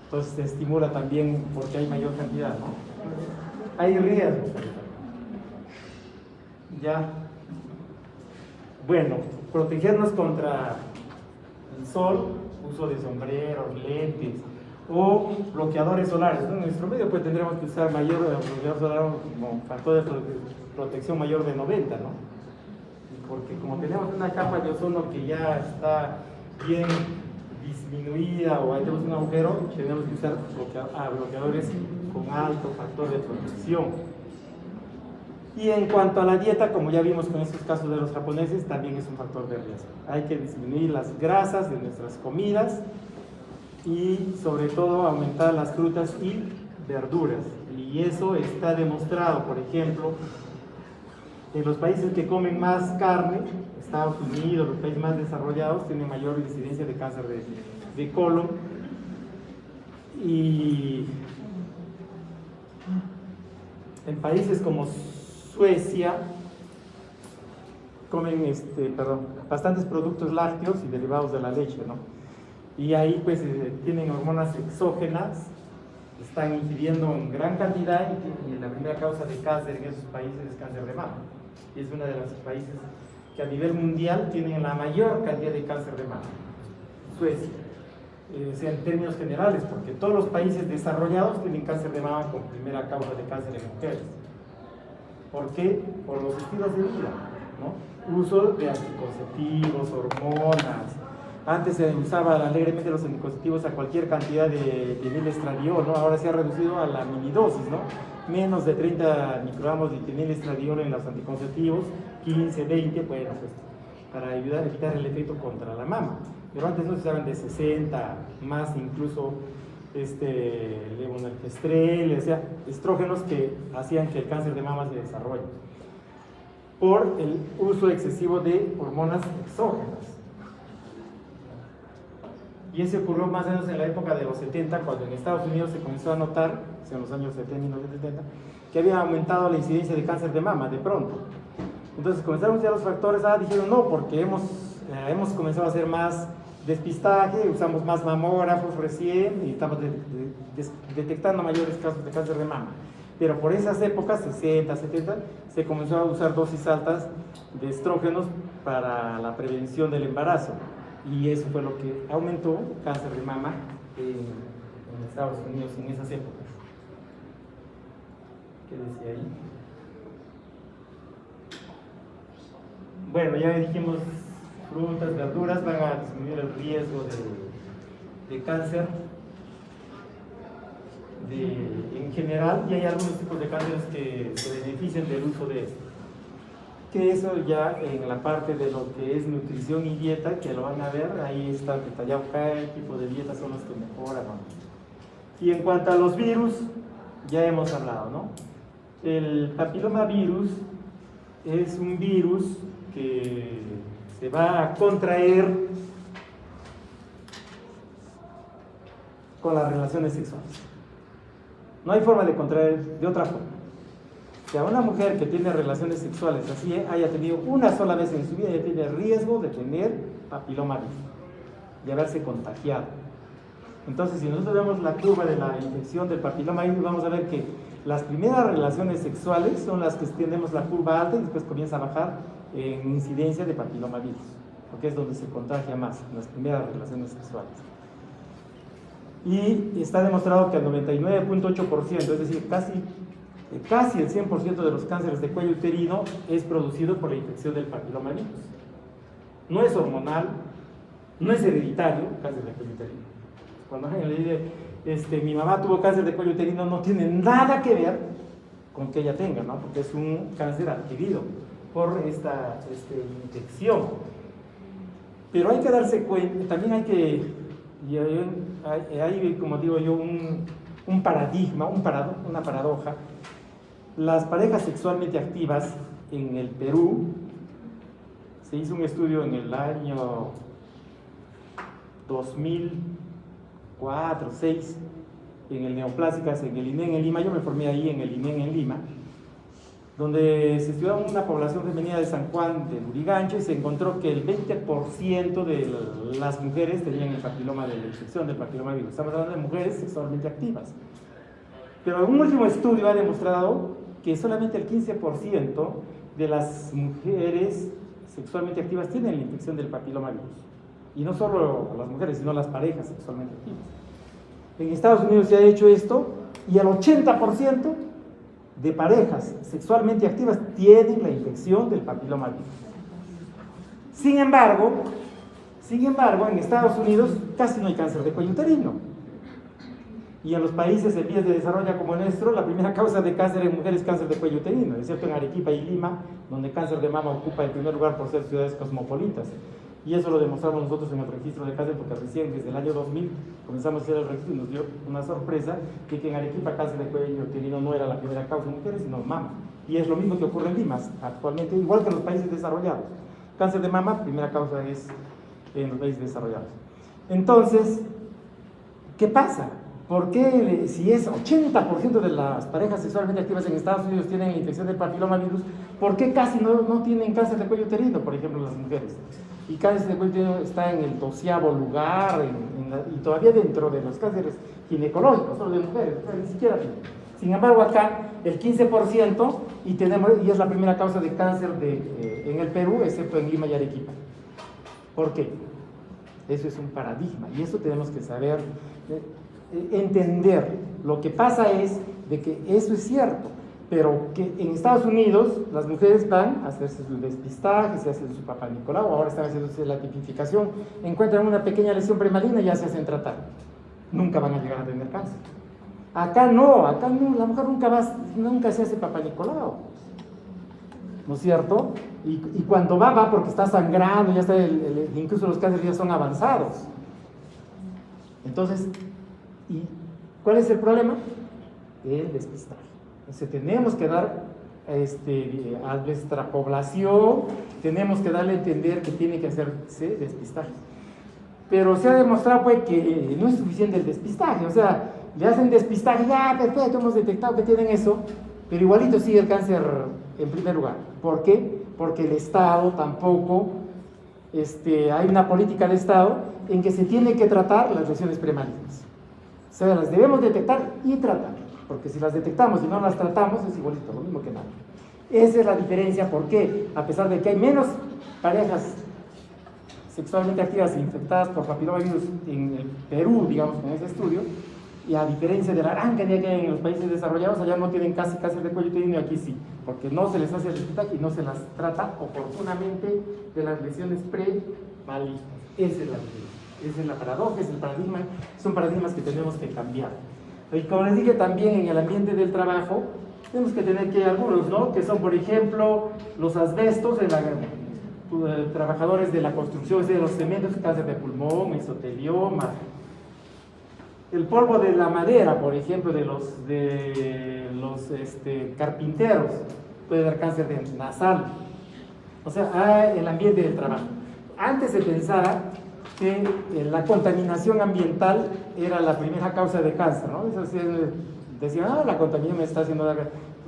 Entonces se estimula también porque hay mayor cantidad, ¿no? Hay riesgo. Ya. Bueno, protegernos contra el sol, uso de sombreros, lentes o bloqueadores solares. En nuestro medio pues tendremos que usar bloqueador solar como factor de protección mayor de 90, ¿no? Porque como tenemos una capa de ozono que ya está bien disminuida o ahí tenemos un agujero, tenemos que usar bloqueadores con alto factor de protección. Y en cuanto a la dieta, como ya vimos con estos casos de los japoneses, también es un factor de riesgo. Hay que disminuir las grasas de nuestras comidas y sobre todo aumentar las frutas y verduras. Y eso está demostrado, por ejemplo, en los países que comen más carne, Estados Unidos, los países más desarrollados, tienen mayor incidencia de cáncer de colon. Y en países como Suecia comen bastantes productos lácteos y derivados de la leche, ¿no? Y ahí pues tienen hormonas exógenas, están ingiriendo en gran cantidad y la primera causa de cáncer en esos países es cáncer de mama. Y es uno de los países que a nivel mundial tienen la mayor cantidad de cáncer de mama, Suecia. En términos generales, porque todos los países desarrollados tienen cáncer de mama como primera causa de cáncer en mujeres. ¿Por qué? Por los estilos de vida, ¿no? Uso de anticonceptivos, hormonas. Antes se usaba alegremente los anticonceptivos a cualquier cantidad de dimetilestradiol, ¿no? Ahora se ha reducido a la minidosis, ¿no? Menos de 30 microgramos de dimetilestradiol en los anticonceptivos, 15, 20, bueno, pues para ayudar a evitar el efecto contra la mama. Pero antes no se usaban de 60, más incluso levonorgestrel, o sea, estrógenos que hacían que el cáncer de mama se desarrolle por el uso excesivo de hormonas exógenas. Y eso ocurrió más o menos en la época de los 70, cuando en Estados Unidos se comenzó a notar, en los años 70, 1970, que había aumentado la incidencia de cáncer de mama de pronto. Entonces comenzaron ya los factores, dijeron no, porque hemos comenzado a hacer más despistaje, usamos más mamógrafos recién y estamos detectando mayores casos de cáncer de mama. Pero por esas épocas, 60, 70, se comenzó a usar dosis altas de estrógenos para la prevención del embarazo. Y eso fue lo que aumentó cáncer de mama en Estados Unidos en esas épocas. ¿Qué decía ahí? Bueno, ya dijimos, frutas, verduras van a disminuir el riesgo de cáncer en general, y hay algunos tipos de cánceres que se benefician del uso de esto. Que eso ya en la parte de lo que es nutrición y dieta, que lo van a ver, ahí está detallado qué tipo de dietas son las que mejoran, ¿no? Y en cuanto a los virus, ya hemos hablado, ¿no? El papilomavirus es un virus que se va a contraer con las relaciones sexuales. No hay forma de contraer de otra forma. Si a una mujer que tiene relaciones sexuales así haya tenido una sola vez en su vida, ya tiene riesgo de tener papilomavirus, de haberse contagiado. Entonces, si nosotros vemos la curva de la infección del papilomavirus, vamos a ver que las primeras relaciones sexuales son las que tenemos la curva alta y después comienza a bajar en incidencia de papilomavirus, porque es donde se contagia más, las primeras relaciones sexuales. Y está demostrado que el 99.8%, es decir, casi casi el 100% de los cánceres de cuello uterino es producido por la infección del papiloma virus. No es hormonal, no es hereditario, cáncer de cuello uterino. Cuando alguien le dice, mi mamá tuvo cáncer de cuello uterino, no tiene nada que ver con que ella tenga, ¿no? Porque es un cáncer adquirido por esta infección. Pero hay que darse cuenta, también hay que, hay como digo yo, un paradigma, una paradoja. Las parejas sexualmente activas en el Perú, se hizo un estudio en el año 2004, 2006, en el Neoplásicas, en el INEN en Lima. Yo me formé ahí en el INEN en Lima, donde se estudió una población femenina de San Juan de Lurigancho y se encontró que el 20% de las mujeres tenían el papiloma de la infección del papiloma virus. Estamos hablando de mujeres sexualmente activas. Pero un último estudio ha demostrado que solamente el 15% de las mujeres sexualmente activas tienen la infección del papiloma virus. Y no solo las mujeres, sino las parejas sexualmente activas. En Estados Unidos se ha hecho esto y el 80% de parejas sexualmente activas tienen la infección del papiloma virus. Sin embargo, en Estados Unidos casi no hay cáncer de cuello uterino. Y en los países en vías de desarrollo como el nuestro, la primera causa de cáncer en mujeres es cáncer de cuello uterino, excepto en Arequipa y Lima, donde cáncer de mama ocupa el primer lugar por ser ciudades cosmopolitas. Y eso lo demostramos nosotros en el registro de cáncer, porque recién desde el año 2000 comenzamos a hacer el registro y nos dio una sorpresa de que en Arequipa cáncer de cuello uterino no era la primera causa en mujeres, sino mama. Y es lo mismo que ocurre en Lima actualmente, igual que en los países desarrollados. Cáncer de mama, primera causa es en los países desarrollados. Entonces, ¿qué pasa? ¿Por qué, si es 80% de las parejas sexualmente activas en Estados Unidos tienen la infección del papiloma virus, ¿por qué casi no tienen cáncer de cuello uterino, por ejemplo, las mujeres? Y cáncer de cuello uterino está en el 12º lugar, y todavía dentro de los cánceres ginecológicos, solo de mujeres, ni siquiera tienen. Sin embargo, acá el 15%, y es la primera causa de cáncer en el Perú, excepto en Lima y Arequipa. ¿Por qué? Eso es un paradigma, y eso tenemos que saber, entender. Lo que pasa es de que eso es cierto, pero que en Estados Unidos las mujeres van a hacerse su despistaje, se hacen su papá Nicolau, ahora están haciéndose la tipificación, encuentran una pequeña lesión premaligna y ya se hacen tratar. Nunca van a llegar a tener cáncer. Acá no, la mujer nunca se hace papá Nicolau, ¿no es cierto? Y cuando va porque está sangrando, ya está incluso los cánceres ya son avanzados. Entonces, ¿y cuál es el problema? El despistaje. Entonces tenemos que dar a nuestra población, tenemos que darle a entender que tiene que hacerse despistaje. Pero se ha demostrado pues que no es suficiente el despistaje, o sea, le hacen despistaje, ya perfecto, hemos detectado que tienen eso, pero igualito sigue el cáncer en primer lugar. ¿Por qué? Porque el Estado tampoco, hay una política de Estado en que se tiene que tratar las lesiones premalignas. O sea, las debemos detectar y tratar, porque si las detectamos y no las tratamos es igualito, lo mismo que nada. Esa es la diferencia, porque a pesar de que hay menos parejas sexualmente activas e infectadas por papilomavirus en el Perú, digamos, en ese estudio, y a diferencia de la gran cantidad que hay en los países desarrollados, allá no tienen casi cáncer de cuello uterino y aquí sí, porque no se les hace el despistaje y no se las trata oportunamente de las lesiones premalignas. Esa es la diferencia. Esa es la paradoja, es el paradigma, son paradigmas que tenemos que cambiar. Y como les dije, también en el ambiente del trabajo, tenemos que tener que algunos, ¿no? Que son, por ejemplo, los asbestos, trabajadores de la construcción, de los cementos, cáncer de pulmón, mesotelioma. El polvo de la madera, por ejemplo, de los carpinteros, puede dar cáncer de nasal. O sea, el ambiente del trabajo. Antes se pensaba que la contaminación ambiental era la primera causa de cáncer, ¿no? Eso decían, la contaminación me está haciendo daño.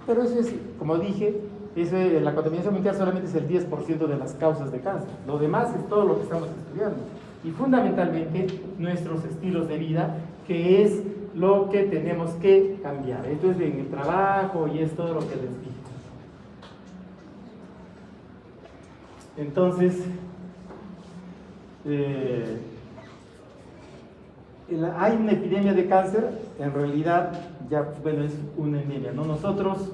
Pero eso es, como dije, la contaminación ambiental solamente es el 10% de las causas de cáncer. Lo demás es todo lo que estamos estudiando. Y fundamentalmente nuestros estilos de vida, que es lo que tenemos que cambiar. Esto es en el trabajo y es todo lo que les dije. Entonces, hay una epidemia de cáncer, en realidad ya, bueno, es una endemia, ¿no? Nosotros,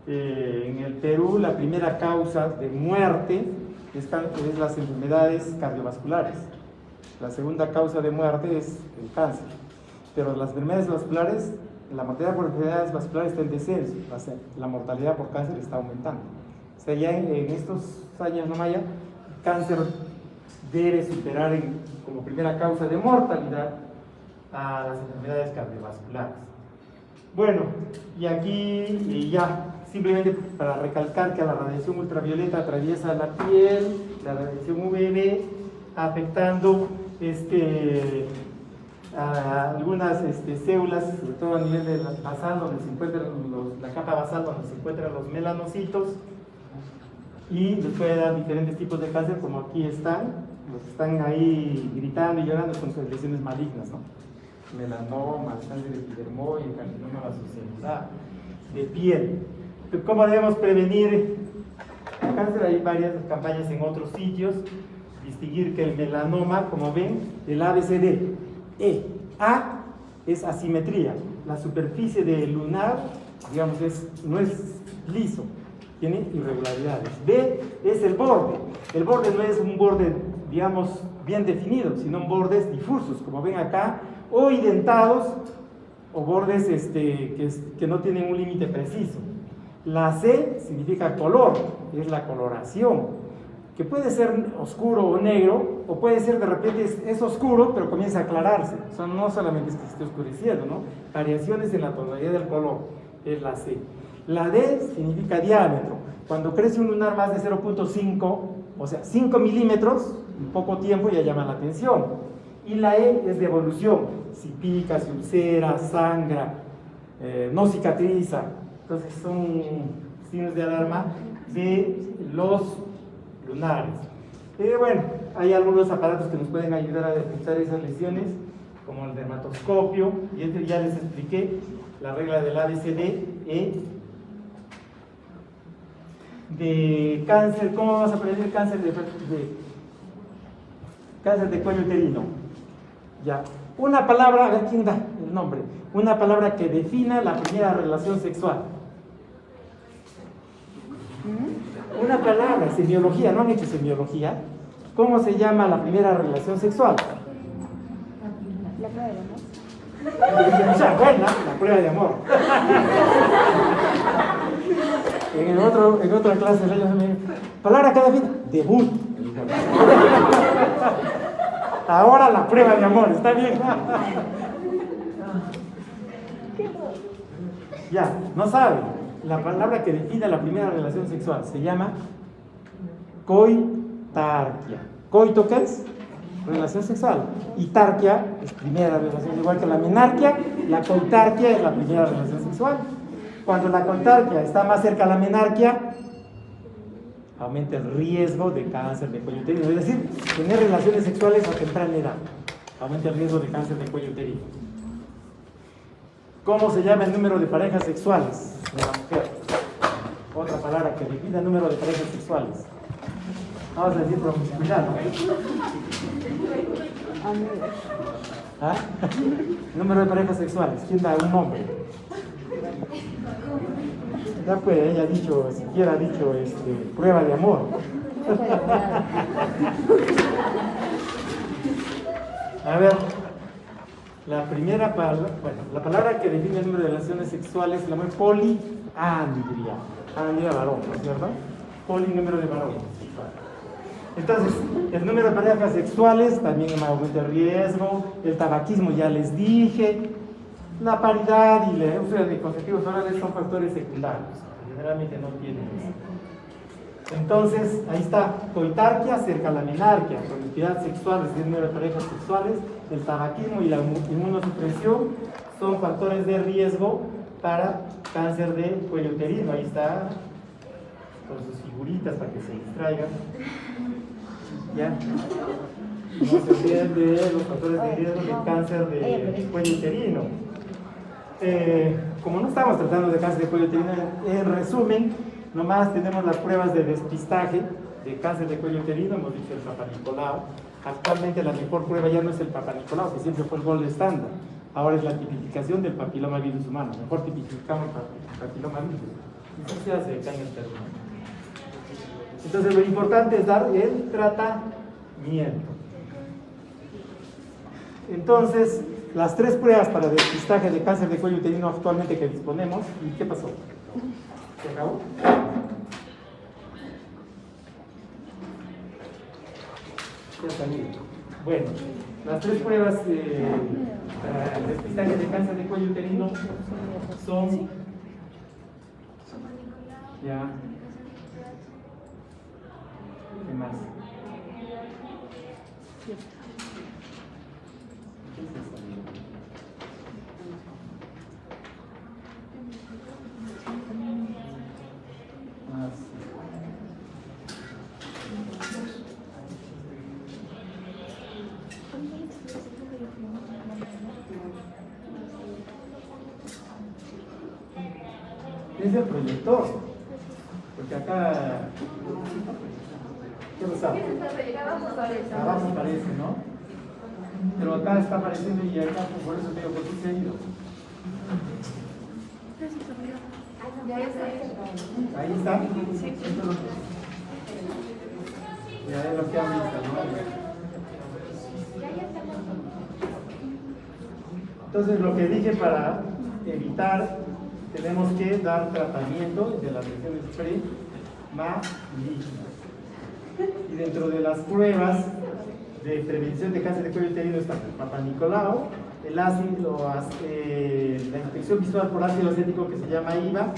en el Perú, la primera causa de muerte es las enfermedades cardiovasculares. La segunda causa de muerte es el cáncer. Pero las enfermedades vasculares, la mortalidad por enfermedades vasculares está en descenso, la mortalidad por cáncer está aumentando. O sea, ya en estos años, ¿no, Maya? Cáncer debe superar como primera causa de mortalidad a las enfermedades cardiovasculares. Bueno, y aquí ya, simplemente para recalcar que la radiación ultravioleta atraviesa la piel, la radiación UVB, afectando a algunas células, sobre todo a nivel de la basal, donde se encuentran la capa basal, donde se encuentran los melanocitos, y les puede dar diferentes tipos de cáncer, como aquí están, los que están ahí gritando y llorando con sus lesiones malignas, ¿no? Melanoma, cáncer epidermoide, carcinoma vasocelular, de piel. ¿Cómo debemos prevenir el cáncer? Hay varias campañas en otros sitios. Distinguir que el melanoma, como ven, el ABCD. A es asimetría. La superficie del lunar, digamos, no es liso, tiene irregularidades. B es el borde. El borde no es un borde, digamos, bien definido, sino bordes difusos, como ven acá, o indentados, o bordes que no tienen un límite preciso. La C significa color, es la coloración, que puede ser oscuro o negro, o puede ser de repente es oscuro, pero comienza a aclararse. O sea, no solamente es que esté oscureciendo, ¿no? Variaciones en la tonalidad del color, es la C. La D significa diámetro. Cuando crece un lunar más de 0.5, o sea, 5 milímetros, en poco tiempo ya llama la atención. Y la E es de evolución. Si pica, si ulcera, sangra, no cicatriza. Entonces son signos de alarma de los lunares. Bueno, hay algunos aparatos que nos pueden ayudar a detectar esas lesiones, como el dermatoscopio, y ya les expliqué la regla del ABCD. De cáncer, ¿cómo vamos a prevenir cáncer cáncer de cuello uterino? Ya, una palabra, a ver quién da el nombre, una palabra que defina la primera relación sexual. Una palabra, semiología, ¿no han hecho semiología? ¿Cómo se llama la primera relación sexual? La prueba de amor. O sea, buena, la prueba de amor. En otra clase, palabra que define, debut. Ahora la prueba de amor, ¿está bien? Ya, no sabe. La palabra que define la primera relación sexual se llama coitarquia. ¿Coito qué es? Relación sexual. Y tarquia es primera relación, igual que la menarquia, la coitarquia es la primera relación sexual. Cuando la coitarquia está más cerca a la menarquia, aumenta el riesgo de cáncer de cuello uterino. Es decir, tener relaciones sexuales a temprana edad aumenta el riesgo de cáncer de cuello uterino. ¿Cómo se llama el número de parejas sexuales de la mujer? Otra palabra que define el número de parejas sexuales. Vamos a decir promiscuidad, ¿no? ¿Ah? Número de parejas sexuales. ¿Quién da un nombre? Ya pues, ella ha dicho, siquiera ha dicho prueba de amor. A ver, la primera palabra, bueno, la palabra que define el número de relaciones sexuales se llama poliandria. Andria varón, ¿no es cierto? Poli, número de varón. Entonces, el número de parejas sexuales también aumenta el riesgo, el tabaquismo ya les dije, la paridad y el uso de anticonceptivos orales son factores secundarios, generalmente no tienen eso. Entonces, ahí está, coitarquia cerca a la menarquia, promiscuidad sexual, es decir, número de parejas sexuales, el tabaquismo y la inmunosupresión son factores de riesgo para cáncer de cuello uterino. Ahí está, con sus figuritas para que se distraigan. ¿Ya? No se olviden de los factores de riesgo del cáncer de cuello uterino. Como no estamos tratando de cáncer de cuello uterino, en resumen, nomás tenemos las pruebas de despistaje de cáncer de cuello uterino, hemos dicho el Papanicolau. Actualmente la mejor prueba ya no es el Papanicolau, que siempre fue el gold estándar. Ahora es la tipificación del papiloma virus humano. Mejor tipificamos el papiloma virus. Eso se hace acá en el Perú. Entonces lo importante es dar el tratamiento. Entonces, las 3 pruebas para despistaje de cáncer de cuello uterino actualmente que disponemos. ¿Y qué pasó? ¿Se acabó? Ya salió. Bueno, las 3 pruebas para el despistaje de cáncer de cuello uterino son... Ya. ¿Qué más? ¿Qué es esto? Más. Es el proyector, porque acá, ¿qué lo sabe? Abajo aparece, ¿no? Pero acá está apareciendo y acá, por eso digo, ¿por qué se ha ido? Ahí está. Ya es lo que han visto, ¿no? Entonces, lo que dije para evitar, tenemos que dar tratamiento de las lesiones premalignas. Y dentro de las pruebas de prevención de cáncer de cuello uterino está el Papa Nicolau, el ácido, la infección visual por ácido acético que se llama IVA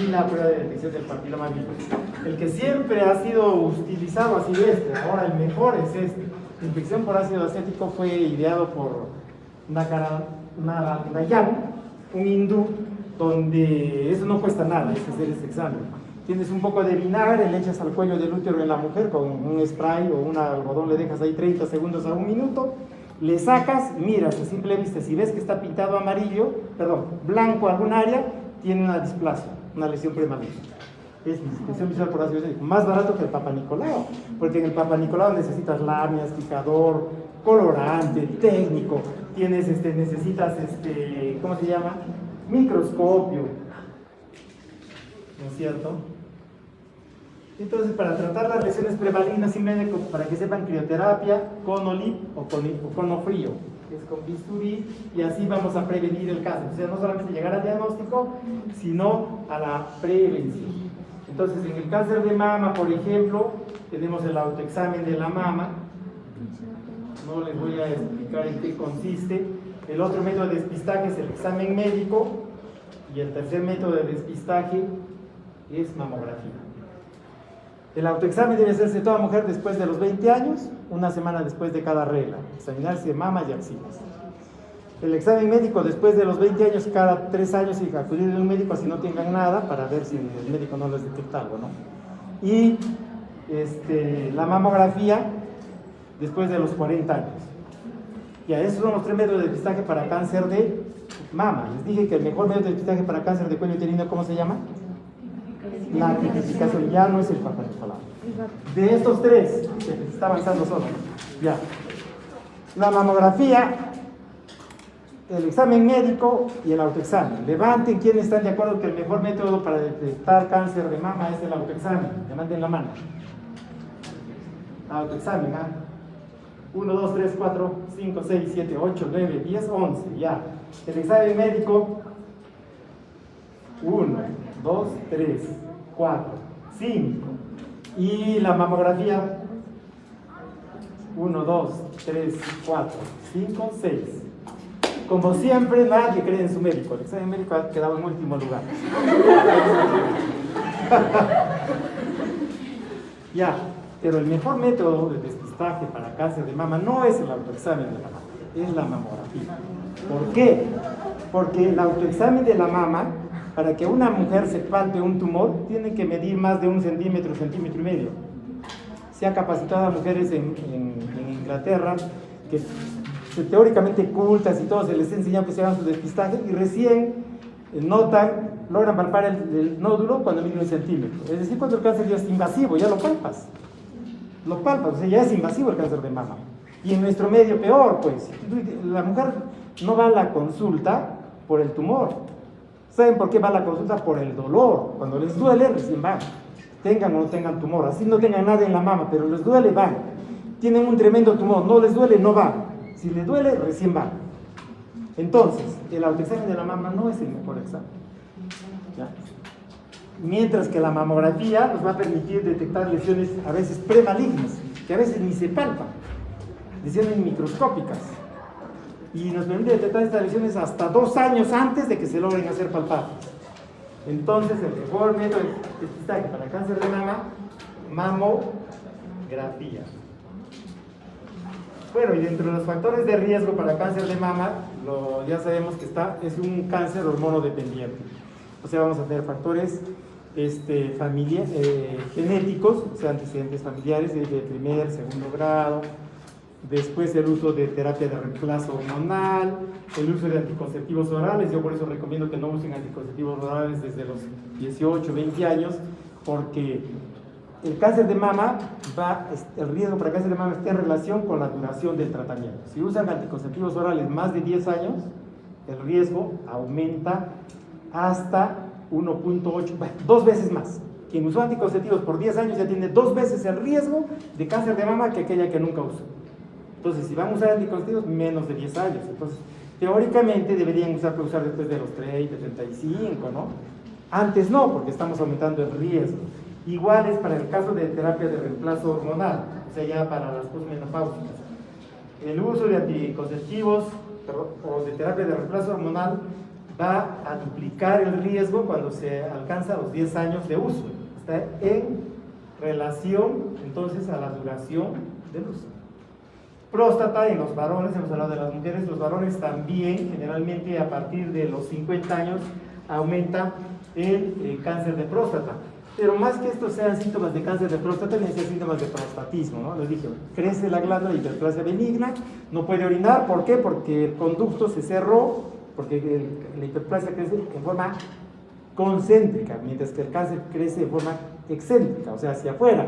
y la prueba de detección del papiloma virus. El que siempre ha sido utilizado ha sido este, ahora el mejor es este. La infección por ácido acético fue ideado por Narayan, un hindú, donde eso no cuesta nada, es hacer ese examen. Tienes un poco de vinagre, le echas al cuello del útero en la mujer con un spray o un algodón, le dejas ahí 30 segundos a 1 minuto, le sacas, miras a simple vista, si ves que está pintado blanco algún área, tiene una displasia, una lesión premaligna. Es infección visual por ácido acético, más barato que el Papa Nicolau, porque en el Papa Nicolau necesitas láminas, picador, colorante, técnico, necesitas, ¿cómo se llama? Microscopio, ¿no es cierto? Entonces, para tratar las lesiones premalignas, simplemente para que sepan, crioterapia, conolip o cono frío, es con bisturí, y así vamos a prevenir el cáncer. O sea, no solamente llegar al diagnóstico, sino a la prevención. Entonces, en el cáncer de mama, por ejemplo, tenemos el autoexamen de la mama. No les voy a explicar en qué consiste. El otro método de despistaje es el examen médico, y el tercer método de despistaje es mamografía. El autoexamen debe hacerse toda mujer después de los 20 años, 1 semana después de cada regla, examinarse mama y axilas. El examen médico después de los 20 años, cada 3 años, y acudir a un médico así no tengan nada, para ver si el médico no les detecta algo, ¿no? Y la mamografía después de los 40 años. Ya, esos son los 3 métodos de despistaje para cáncer de mama. Les dije que el mejor método de despistaje para cáncer de cuello uterino, ¿cómo se llama? La tipificación, ya no es el Papa Nicolau. De estos 3, se está avanzando solo. Ya. La mamografía, el examen médico y el autoexamen. Levanten quienes están de acuerdo que el mejor método para detectar cáncer de mama es el autoexamen. Levanten la mano. Autoexamen, ¿ah? 1, 2, 3, 4, 5, 6, 7, 8, 9, 10, 11, ya. El examen médico, 1, 2, 3, 4, 5. Y la mamografía, 1, 2, 3, 4, 5, 6. Como siempre, nadie cree en su médico. El examen médico ha quedado en último lugar. Ya, pero el mejor método de despistaje para cáncer de mama no es el autoexamen de la mama, es la mamografía. ¿Por qué? Porque el autoexamen de la mama, para que una mujer se palpe un tumor, tiene que medir más de 1 centímetro, centímetro y medio. Se ha capacitado a mujeres en Inglaterra que teóricamente cultas y todo, se les enseña que se hagan su despistaje y recién logran palpar el nódulo cuando mide 1 centímetro. Es decir, cuando el cáncer ya es invasivo, ya lo palpas, o sea, ya es invasivo el cáncer de mama. Y en nuestro medio peor, pues, la mujer no va a la consulta por el tumor. ¿Saben por qué va a la consulta? Por el dolor. Cuando les duele, recién van. Tengan o no tengan tumor, así no tengan nada en la mama, pero les duele, van. Tienen un tremendo tumor, no les duele, no van. Si les duele, recién van. Entonces, el autoexamen de la mama no es el mejor examen. ¿Ya? Mientras que la mamografía nos va a permitir detectar lesiones a veces premalignas, que a veces ni se palpan, lesiones microscópicas. Y nos permite detectar estas lesiones hasta 2 años antes de que se logren hacer palpables. Entonces, el mejor método de depistaje para cáncer de mama, mamografía. Bueno, y dentro de los factores de riesgo para cáncer de mama, ya sabemos que es un cáncer hormonodependiente. O sea, vamos a tener factores genéticos, o sea, antecedentes familiares de primer, segundo grado. Después el uso de terapia de reemplazo hormonal, el uso de anticonceptivos orales. Yo por eso recomiendo que no usen anticonceptivos orales desde los 18, 20 años, porque el cáncer de mama el riesgo para cáncer de mama está en relación con la duración del tratamiento. Si usan anticonceptivos orales más de 10 años, el riesgo aumenta hasta 1.8, 2 veces más. Quien usó anticonceptivos por 10 años ya tiene 2 veces el riesgo de cáncer de mama que aquella que nunca usó. Entonces, si van a usar anticonceptivos, menos de 10 años. Entonces, teóricamente deberían usar después de los 30, 35, ¿no? Antes no, porque estamos aumentando el riesgo. Igual es para el caso de terapia de reemplazo hormonal, o sea, ya para las posmenopáusicas. El uso de anticonceptivos o de terapia de reemplazo hormonal va a duplicar el riesgo cuando se alcanza los 10 años de uso. Está en relación, entonces, a la duración del uso. Próstata en los varones, hemos hablado de las mujeres, los varones también, generalmente a partir de los 50 años, aumenta el cáncer de próstata. Pero más que estos sean síntomas de cáncer de próstata, deben ser síntomas de prostatismo, ¿no? Les dije, crece la glándula de hiperplasia benigna, no puede orinar, ¿por qué? Porque el conducto se cerró, porque la hiperplasia crece en forma concéntrica, mientras que el cáncer crece de forma excéntrica, o sea, hacia afuera.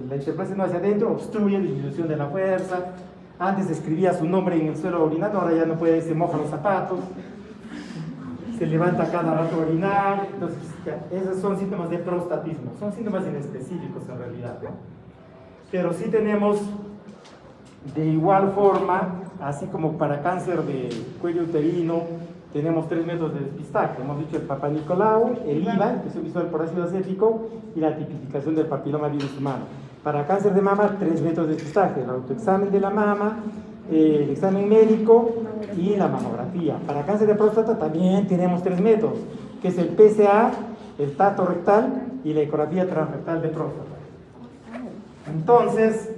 La hiperplasia no hacia adentro, obstruye la disminución de la fuerza. Antes escribía su nombre en el suelo orinando, ahora ya no puede, se moja los zapatos, se levanta cada rato a orinar. Entonces, esos son síntomas de prostatismo, son síntomas inespecíficos en realidad, ¿no? Pero sí tenemos de igual forma, así como para cáncer de cuello uterino, tenemos 3 métodos de depistaje. Hemos dicho el Papa Nicolau, el IVA, infección visual por ácido acético, y la tipificación del papiloma virus humano. Para cáncer de mama, 3 métodos de depistaje: el autoexamen de la mama, el examen médico y la mamografía. Para cáncer de próstata también tenemos 3 métodos, que es el PSA, el tacto rectal y la ecografía transrectal de próstata. Entonces,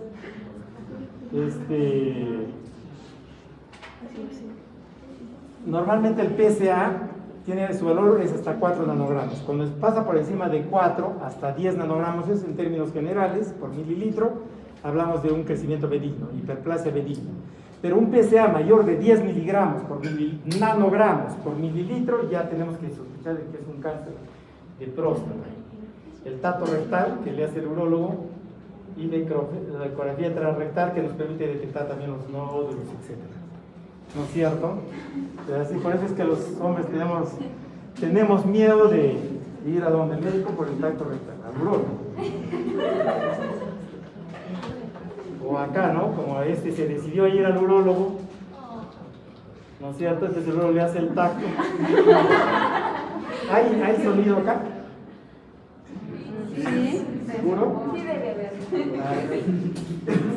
normalmente el PSA tiene su valor es hasta 4 nanogramos. Cuando pasa por encima de 4 hasta 10 nanogramos, eso en términos generales, por mililitro, hablamos de un crecimiento benigno, hiperplasia benigna. Pero un PSA mayor de 10 nanogramos por mililitro, ya tenemos que sospechar de que es un cáncer de próstata. El tacto rectal, que le hace el urólogo, y la ecografía transrectal, que nos permite detectar también los nódulos, etc. ¿No es cierto? Así, por eso es que los hombres tenemos miedo de ir a donde el médico por el tacto rectal, al urólogo. O acá, ¿no? Como se decidió ir al urólogo, ¿no es cierto? Entonces el urólogo le hace el tacto. ¿Hay sonido acá? Sí. ¿Seguro? Sí debe haber.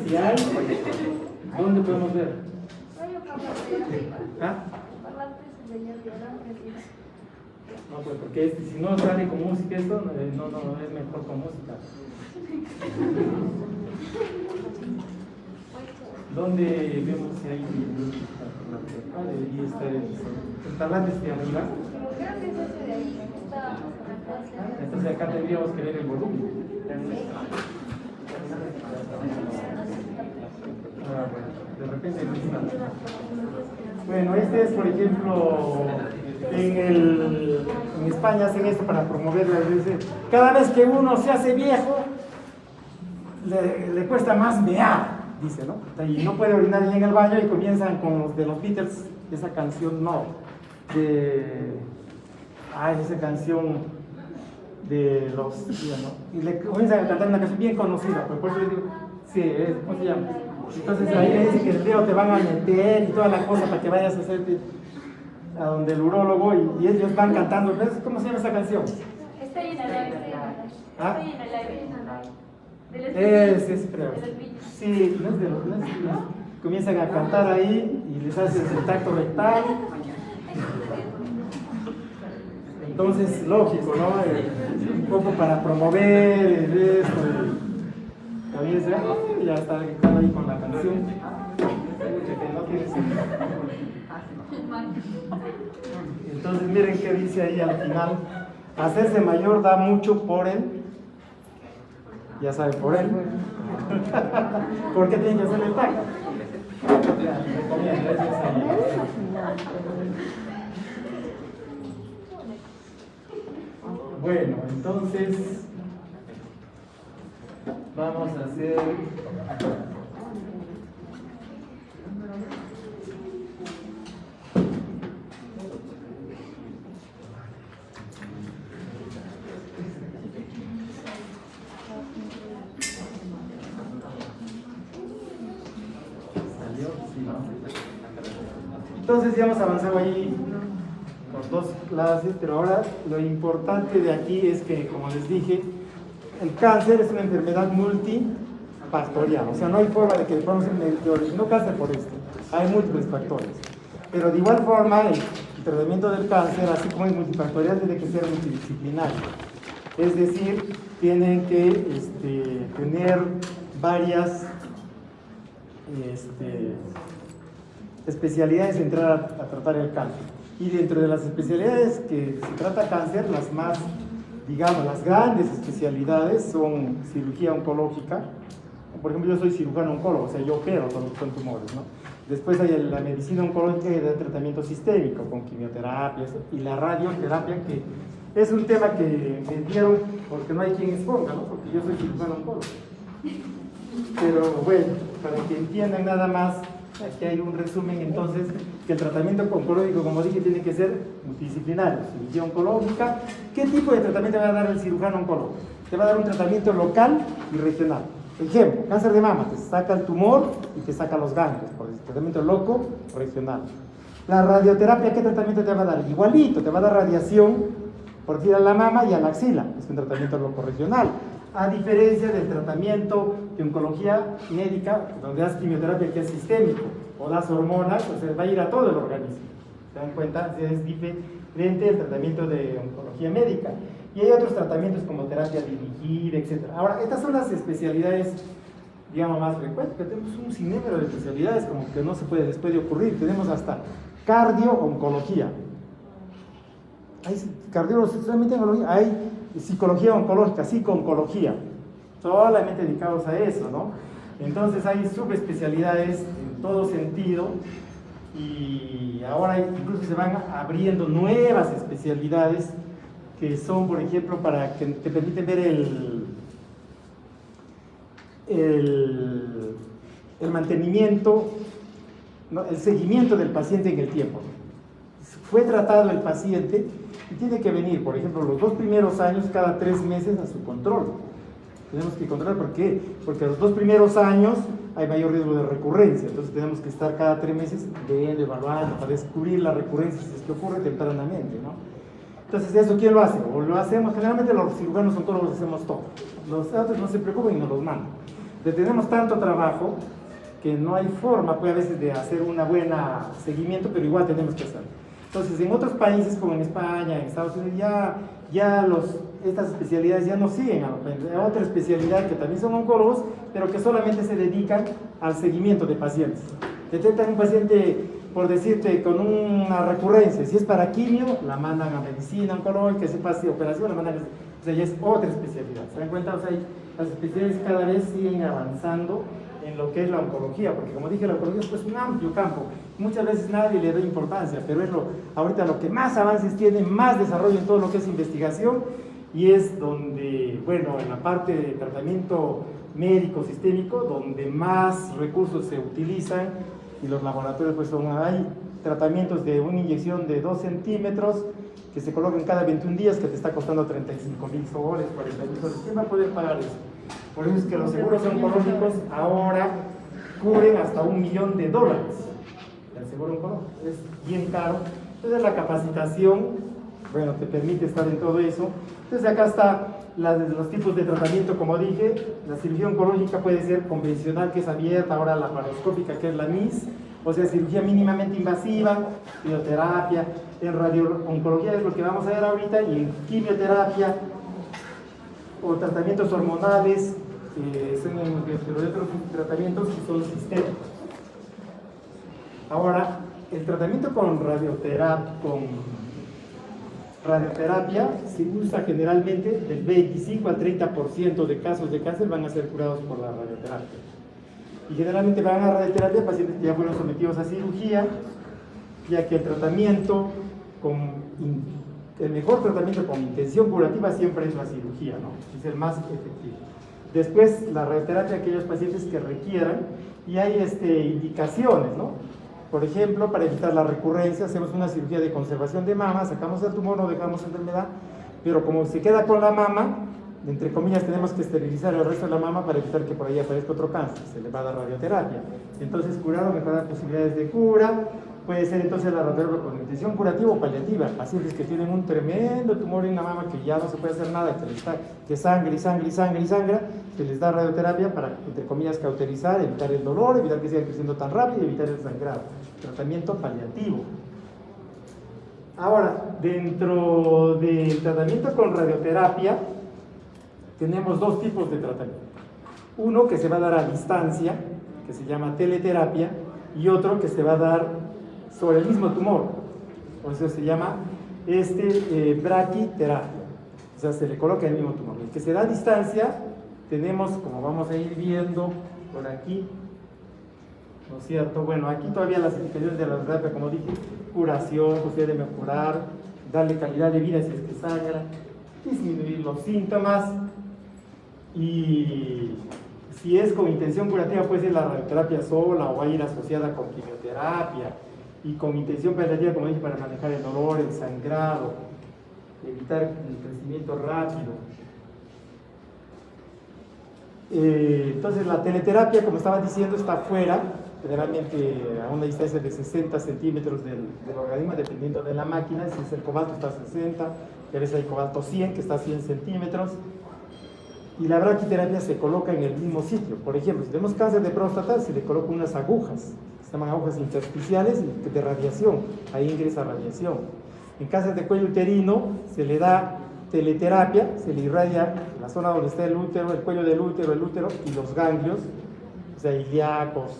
Si hay, ¿dónde podemos ver? ¿Ah? No, pues porque si no sale con música esto, no es mejor con música. ¿Dónde vemos si hay música? Debería estar el talante de arriba. Creo que es ese de ahí. Entonces acá tendríamos que ver el volumen. De repente no está. Bueno, este es, por ejemplo, en España hacen esto para promover la iglesia. Cada vez que uno se hace viejo, le cuesta más mear. dice, ¿no? Y no puede orinar en el baño y comienzan con los de los Beatles, esa canción no, esa canción de los, ¿no? Y le comienzan a cantar una canción bien conocida, por eso le digo, sí, ¿cómo se llama? Entonces ahí le dice que el dedo te van a meter y toda la cosa para que vayas a hacerte a donde el urólogo y ellos van cantando. ¿Cómo se llama esa canción? Estoy en el aire. ¿Ah? Estoy en el aire. Es creo. Sí, no es de los, comienzan a cantar ahí y les haces el tacto rectal. Entonces, lógico, ¿no? Un poco para promover esto. También ya está gritando ahí con la canción. Que no tiene sentido. Entonces, miren qué dice ahí al final. Hacerse mayor da mucho por él. Ya saben, por él. ¿Por qué tienen que hacer el tacto? Bueno, entonces vamos a hacer entonces ya hemos avanzado ahí por 2 clases, pero ahora lo importante de aquí es que, como les dije, el cáncer es una enfermedad multifactorial, o sea, no hay forma de que no cáncer por esto, hay múltiples factores, pero de igual forma el tratamiento del cáncer, así como es multifactorial, tiene que ser multidisciplinario, es decir, tienen que tener varias especialidades de entrar a tratar el cáncer. Y dentro de las especialidades que se trata cáncer, las más, digamos, las grandes especialidades son cirugía oncológica. Por ejemplo, yo soy cirujano oncólogo, o sea, yo opero con tumores, ¿no? Después hay la medicina oncológica y el tratamiento sistémico con quimioterapias y la radioterapia, que es un tema que me dieron porque no hay quien exponga, ¿no? Porque yo soy cirujano oncólogo. Pero bueno, para que entiendan nada más, aquí hay un resumen entonces, que el tratamiento oncológico, como dije, tiene que ser multidisciplinario. Cirugía oncológica, ¿qué tipo de tratamiento va a dar el cirujano oncólogo? Te va a dar un tratamiento local y regional. Ejemplo, cáncer de mama, te saca el tumor y te saca los ganglios, por el tratamiento loco regional. La radioterapia, ¿qué tratamiento te va a dar? Igualito, te va a dar radiación, por decir, a la mama y a la axila, es un tratamiento loco regional. A diferencia del tratamiento de oncología médica, donde das quimioterapia que es sistémico, o das hormonas, o sea, va a ir a todo el organismo. ¿Se dan cuenta? Es diferente el tratamiento de oncología médica. Y hay otros tratamientos como terapia dirigida, etc. Ahora, estas son las especialidades, digamos, más frecuentes, que tenemos un sinnúmero de especialidades, como que no se puede, les puede ocurrir. Tenemos hasta cardio-oncología. Hay cardiólogos, solamente oncología, hay psicología oncológica, psico-oncología, solamente dedicados a eso, ¿no? Entonces hay subespecialidades en todo sentido y ahora incluso se van abriendo nuevas especialidades que son, por ejemplo, para que te permiten ver el mantenimiento, ¿no? El seguimiento del paciente en el tiempo. Fue tratado el paciente y tiene que venir, por ejemplo, los 2 primeros años, cada 3 meses a su control. Tenemos que controlar, ¿por qué? Porque los 2 primeros años hay mayor riesgo de recurrencia, entonces tenemos que estar cada 3 meses viendo, evaluando, para descubrir la recurrencia si es que ocurre tempranamente, ¿no? Entonces, ¿eso quién lo hace? O lo hacemos, generalmente los cirujanos oncólogos hacemos todo. Los otros no se preocupen y nos los mandan. Tenemos tanto trabajo que no hay forma, pues, a veces de hacer una buena seguimiento, pero igual tenemos que hacerlo. Entonces, en otros países como en España, en Estados Unidos, estas especialidades ya no siguen a otra especialidad que también son oncólogos, pero que solamente se dedican al seguimiento de pacientes. Detectan un paciente, por decirte, con una recurrencia, si es para quimio, la mandan a medicina oncológica, si es para operación, la mandan o sea, ya es otra especialidad. ¿Se dan cuenta? O sea, las especialidades cada vez siguen avanzando en lo que es la oncología, porque como dije, la oncología es pues un amplio campo, muchas veces nadie le da importancia, pero es ahorita lo que más avances tiene, más desarrollo en todo lo que es investigación, y es donde, bueno, en la parte de tratamiento médico sistémico donde más recursos se utilizan, y los laboratorios pues hay tratamientos de una inyección de 2 centímetros que se colocan cada 21 días que te está costando 35.000 soles, 40.000 soles. ¿Quién va a poder pagar eso? Por eso es que los seguros oncológicos ahora cubren hasta $1 millón. El seguro oncológico es bien caro. Entonces la capacitación, bueno, te permite estar en todo eso. Entonces acá está los tipos de tratamiento, como dije. La cirugía oncológica puede ser convencional, que es abierta, ahora la laparoscópica, que es la MIS, o sea, cirugía mínimamente invasiva, bioterapia. En radiooncología es lo que vamos a ver ahorita, y en quimioterapia o tratamientos hormonales, son otros tratamientos que son sistémicos. Ahora, el tratamiento con radioterapia se usa generalmente del 25 al 30% de casos de cáncer van a ser curados por la radioterapia. Y generalmente van a radioterapia pacientes que ya fueron sometidos a cirugía, ya que el mejor tratamiento con intención curativa siempre es la cirugía, ¿no? Es el más efectivo. Después, la radioterapia a aquellos pacientes que requieran, y hay indicaciones, ¿no? Por ejemplo, para evitar la recurrencia, hacemos una cirugía de conservación de mama, sacamos el tumor, no dejamos enfermedad, pero como se queda con la mama, entre comillas, tenemos que esterilizar el resto de la mama para evitar que por ahí aparezca otro cáncer, se le va a dar radioterapia. Entonces, curar o mejorar posibilidades de cura, puede ser entonces la radioterapia con intención curativa o paliativa. Pacientes que tienen un tremendo tumor en la mama que ya no se puede hacer nada, que sangra y sangra y sangra y sangra, se les da radioterapia para, entre comillas, cauterizar, evitar el dolor, evitar que siga creciendo tan rápido y evitar el sangrado. Tratamiento paliativo. Ahora, dentro del tratamiento con radioterapia, tenemos 2 tipos de tratamiento. Uno que se va a dar a distancia, que se llama teleterapia, y otro que se va a dar sobre el mismo tumor, por eso se llama braquiterapia, o sea, se le coloca el mismo tumor. El que se da a distancia, tenemos, como vamos a ir viendo por aquí, ¿no es cierto? Bueno, aquí todavía las indicaciones de la radioterapia, como dije, curación, posibilidad de mejorar, darle calidad de vida si es que sangra, disminuir los síntomas, y si es con intención curativa puede ser la radioterapia sola o va a ir asociada con quimioterapia, y con intención paliativa, como dije, para manejar el dolor, el sangrado, evitar el crecimiento rápido. Entonces la teleterapia, como estaba diciendo, está fuera, generalmente a una distancia de 60 centímetros del organismo, dependiendo de la máquina. Si es el cobalto está a 60, a veces hay cobalto 100 que está a 100 centímetros. Y la braquiterapia se coloca en el mismo sitio. Por ejemplo, si tenemos cáncer de próstata, se le colocan unas agujas, se llaman agujas intersticiales de radiación, ahí ingresa radiación. En cáncer de cuello uterino se le da teleterapia, se le irradia la zona donde está el útero, el cuello del útero, el útero y los ganglios, o sea, ilíacos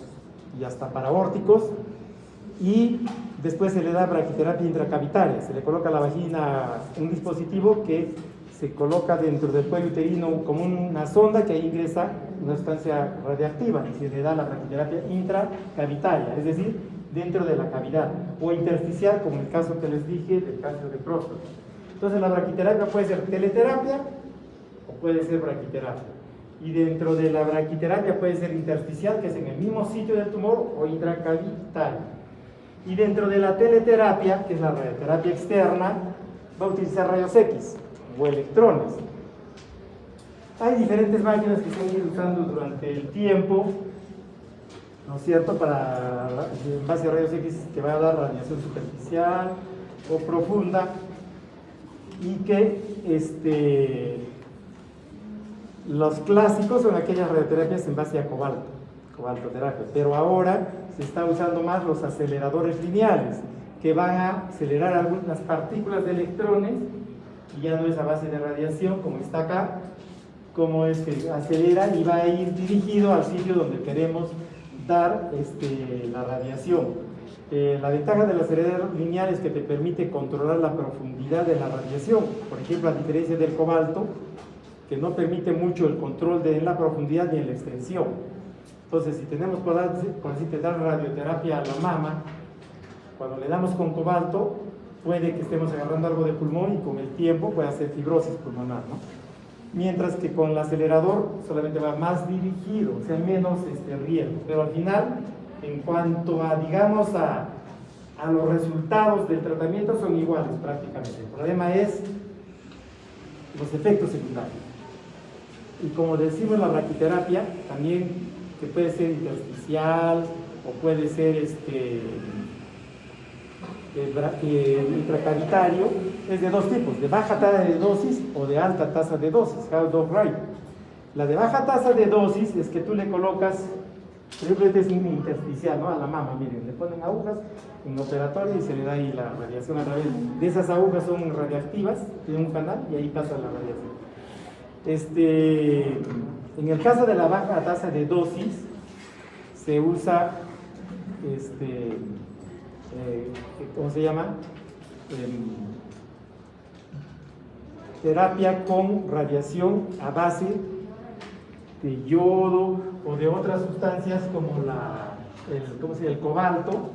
y hasta paraórticos, y después se le da braquiterapia intracavitaria, se le coloca a la vagina un dispositivo que se coloca dentro del cuello uterino como una sonda que ahí ingresa una sustancia radiactiva, y se le da la braquiterapia intracavitaria, es decir, dentro de la cavidad, o intersticial, como el caso que les dije del cáncer de próstata. Entonces la braquiterapia puede ser teleterapia o puede ser braquiterapia. Y dentro de la braquiterapia puede ser intersticial, que es en el mismo sitio del tumor, o intracavitaria. Y dentro de la teleterapia, que es la radioterapia externa, va a utilizar rayos X o electrones. Hay diferentes máquinas que se han ido usando durante el tiempo, ¿no es cierto?, en base a rayos X que va a dar radiación superficial o profunda, y que los clásicos son aquellas radioterapias en base a cobaltoterapia, pero ahora se está usando más los aceleradores lineales, que van a acelerar algunas partículas de electrones, y ya no es a base de radiación como está acá, como es que acelera y va a ir dirigido al sitio donde queremos dar la radiación. La ventaja del acelerador lineal es que te permite controlar la profundidad de la radiación. Por ejemplo, a diferencia del cobalto, que no permite mucho el control de la profundidad ni en la extensión. Entonces, si tenemos, por así te dar radioterapia a la mama, cuando le damos con cobalto, puede que estemos agarrando algo de pulmón y con el tiempo puede hacer fibrosis pulmonar, ¿no? mientras que con el acelerador solamente va más dirigido, o sea, menos riesgo. Pero al final, en cuanto a, digamos, a los resultados del tratamiento son iguales prácticamente. El problema es los efectos secundarios. Y como decimos, la braquiterapia también, que puede ser intersticial o puede ser intracavitario, es de dos tipos, de baja tasa de dosis o de alta tasa de dosis, how dose rate. La de baja tasa de dosis es que tú le colocas, por ejemplo, este es un intersticial, ¿no? A la mama, miren, le ponen agujas en operatorio y se le da ahí la radiación a través de esas agujas, son radiactivas, tienen un canal y ahí pasa la radiación. En el caso de la baja tasa de dosis, se usa, ¿cómo se llama? Terapia con radiación a base de yodo o de otras sustancias como el cobalto,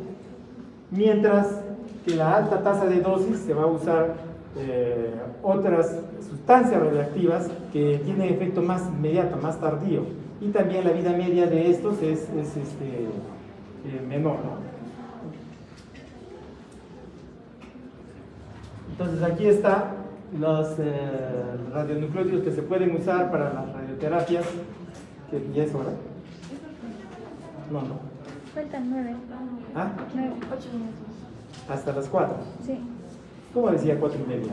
mientras que la alta tasa de dosis se va a usar otras sustancias radiactivas que tienen efecto más inmediato, más tardío, y también la vida media de estos es menor, ¿no? Entonces aquí está los radionucleótidos que se pueden usar para las radioterapias, que ya es hora. No. Faltan 9. ¿Ah? 9, 8 minutos. Hasta las 4. Sí. ¿Cómo decía 4:30?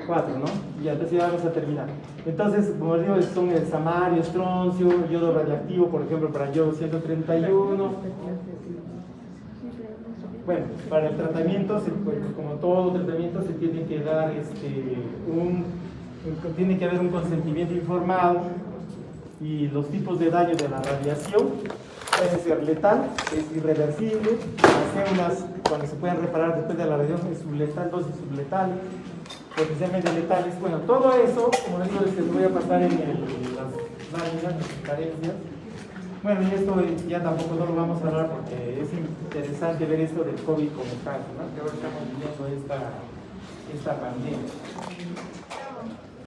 4, ¿no? Ya, entonces ya vamos a terminar. Entonces, como les digo, son el samario, estroncio, yodo radiactivo, por ejemplo, para yodo 131. Bueno, para el tratamiento, como todo tratamiento, se tiene que dar tiene que haber un consentimiento informado, y los tipos de daño de la radiación puede ser letal, es irreversible, las células cuando se pueden reparar después de la radiación es subletal, dosis subletales, potencialmente letales. Bueno, todo eso, como les digo, les voy a pasar en las láminas, las carencias. Bueno, y esto ya tampoco no lo vamos a hablar porque es interesante ver esto del COVID como caso, ¿no? Que ahora estamos viviendo esta pandemia.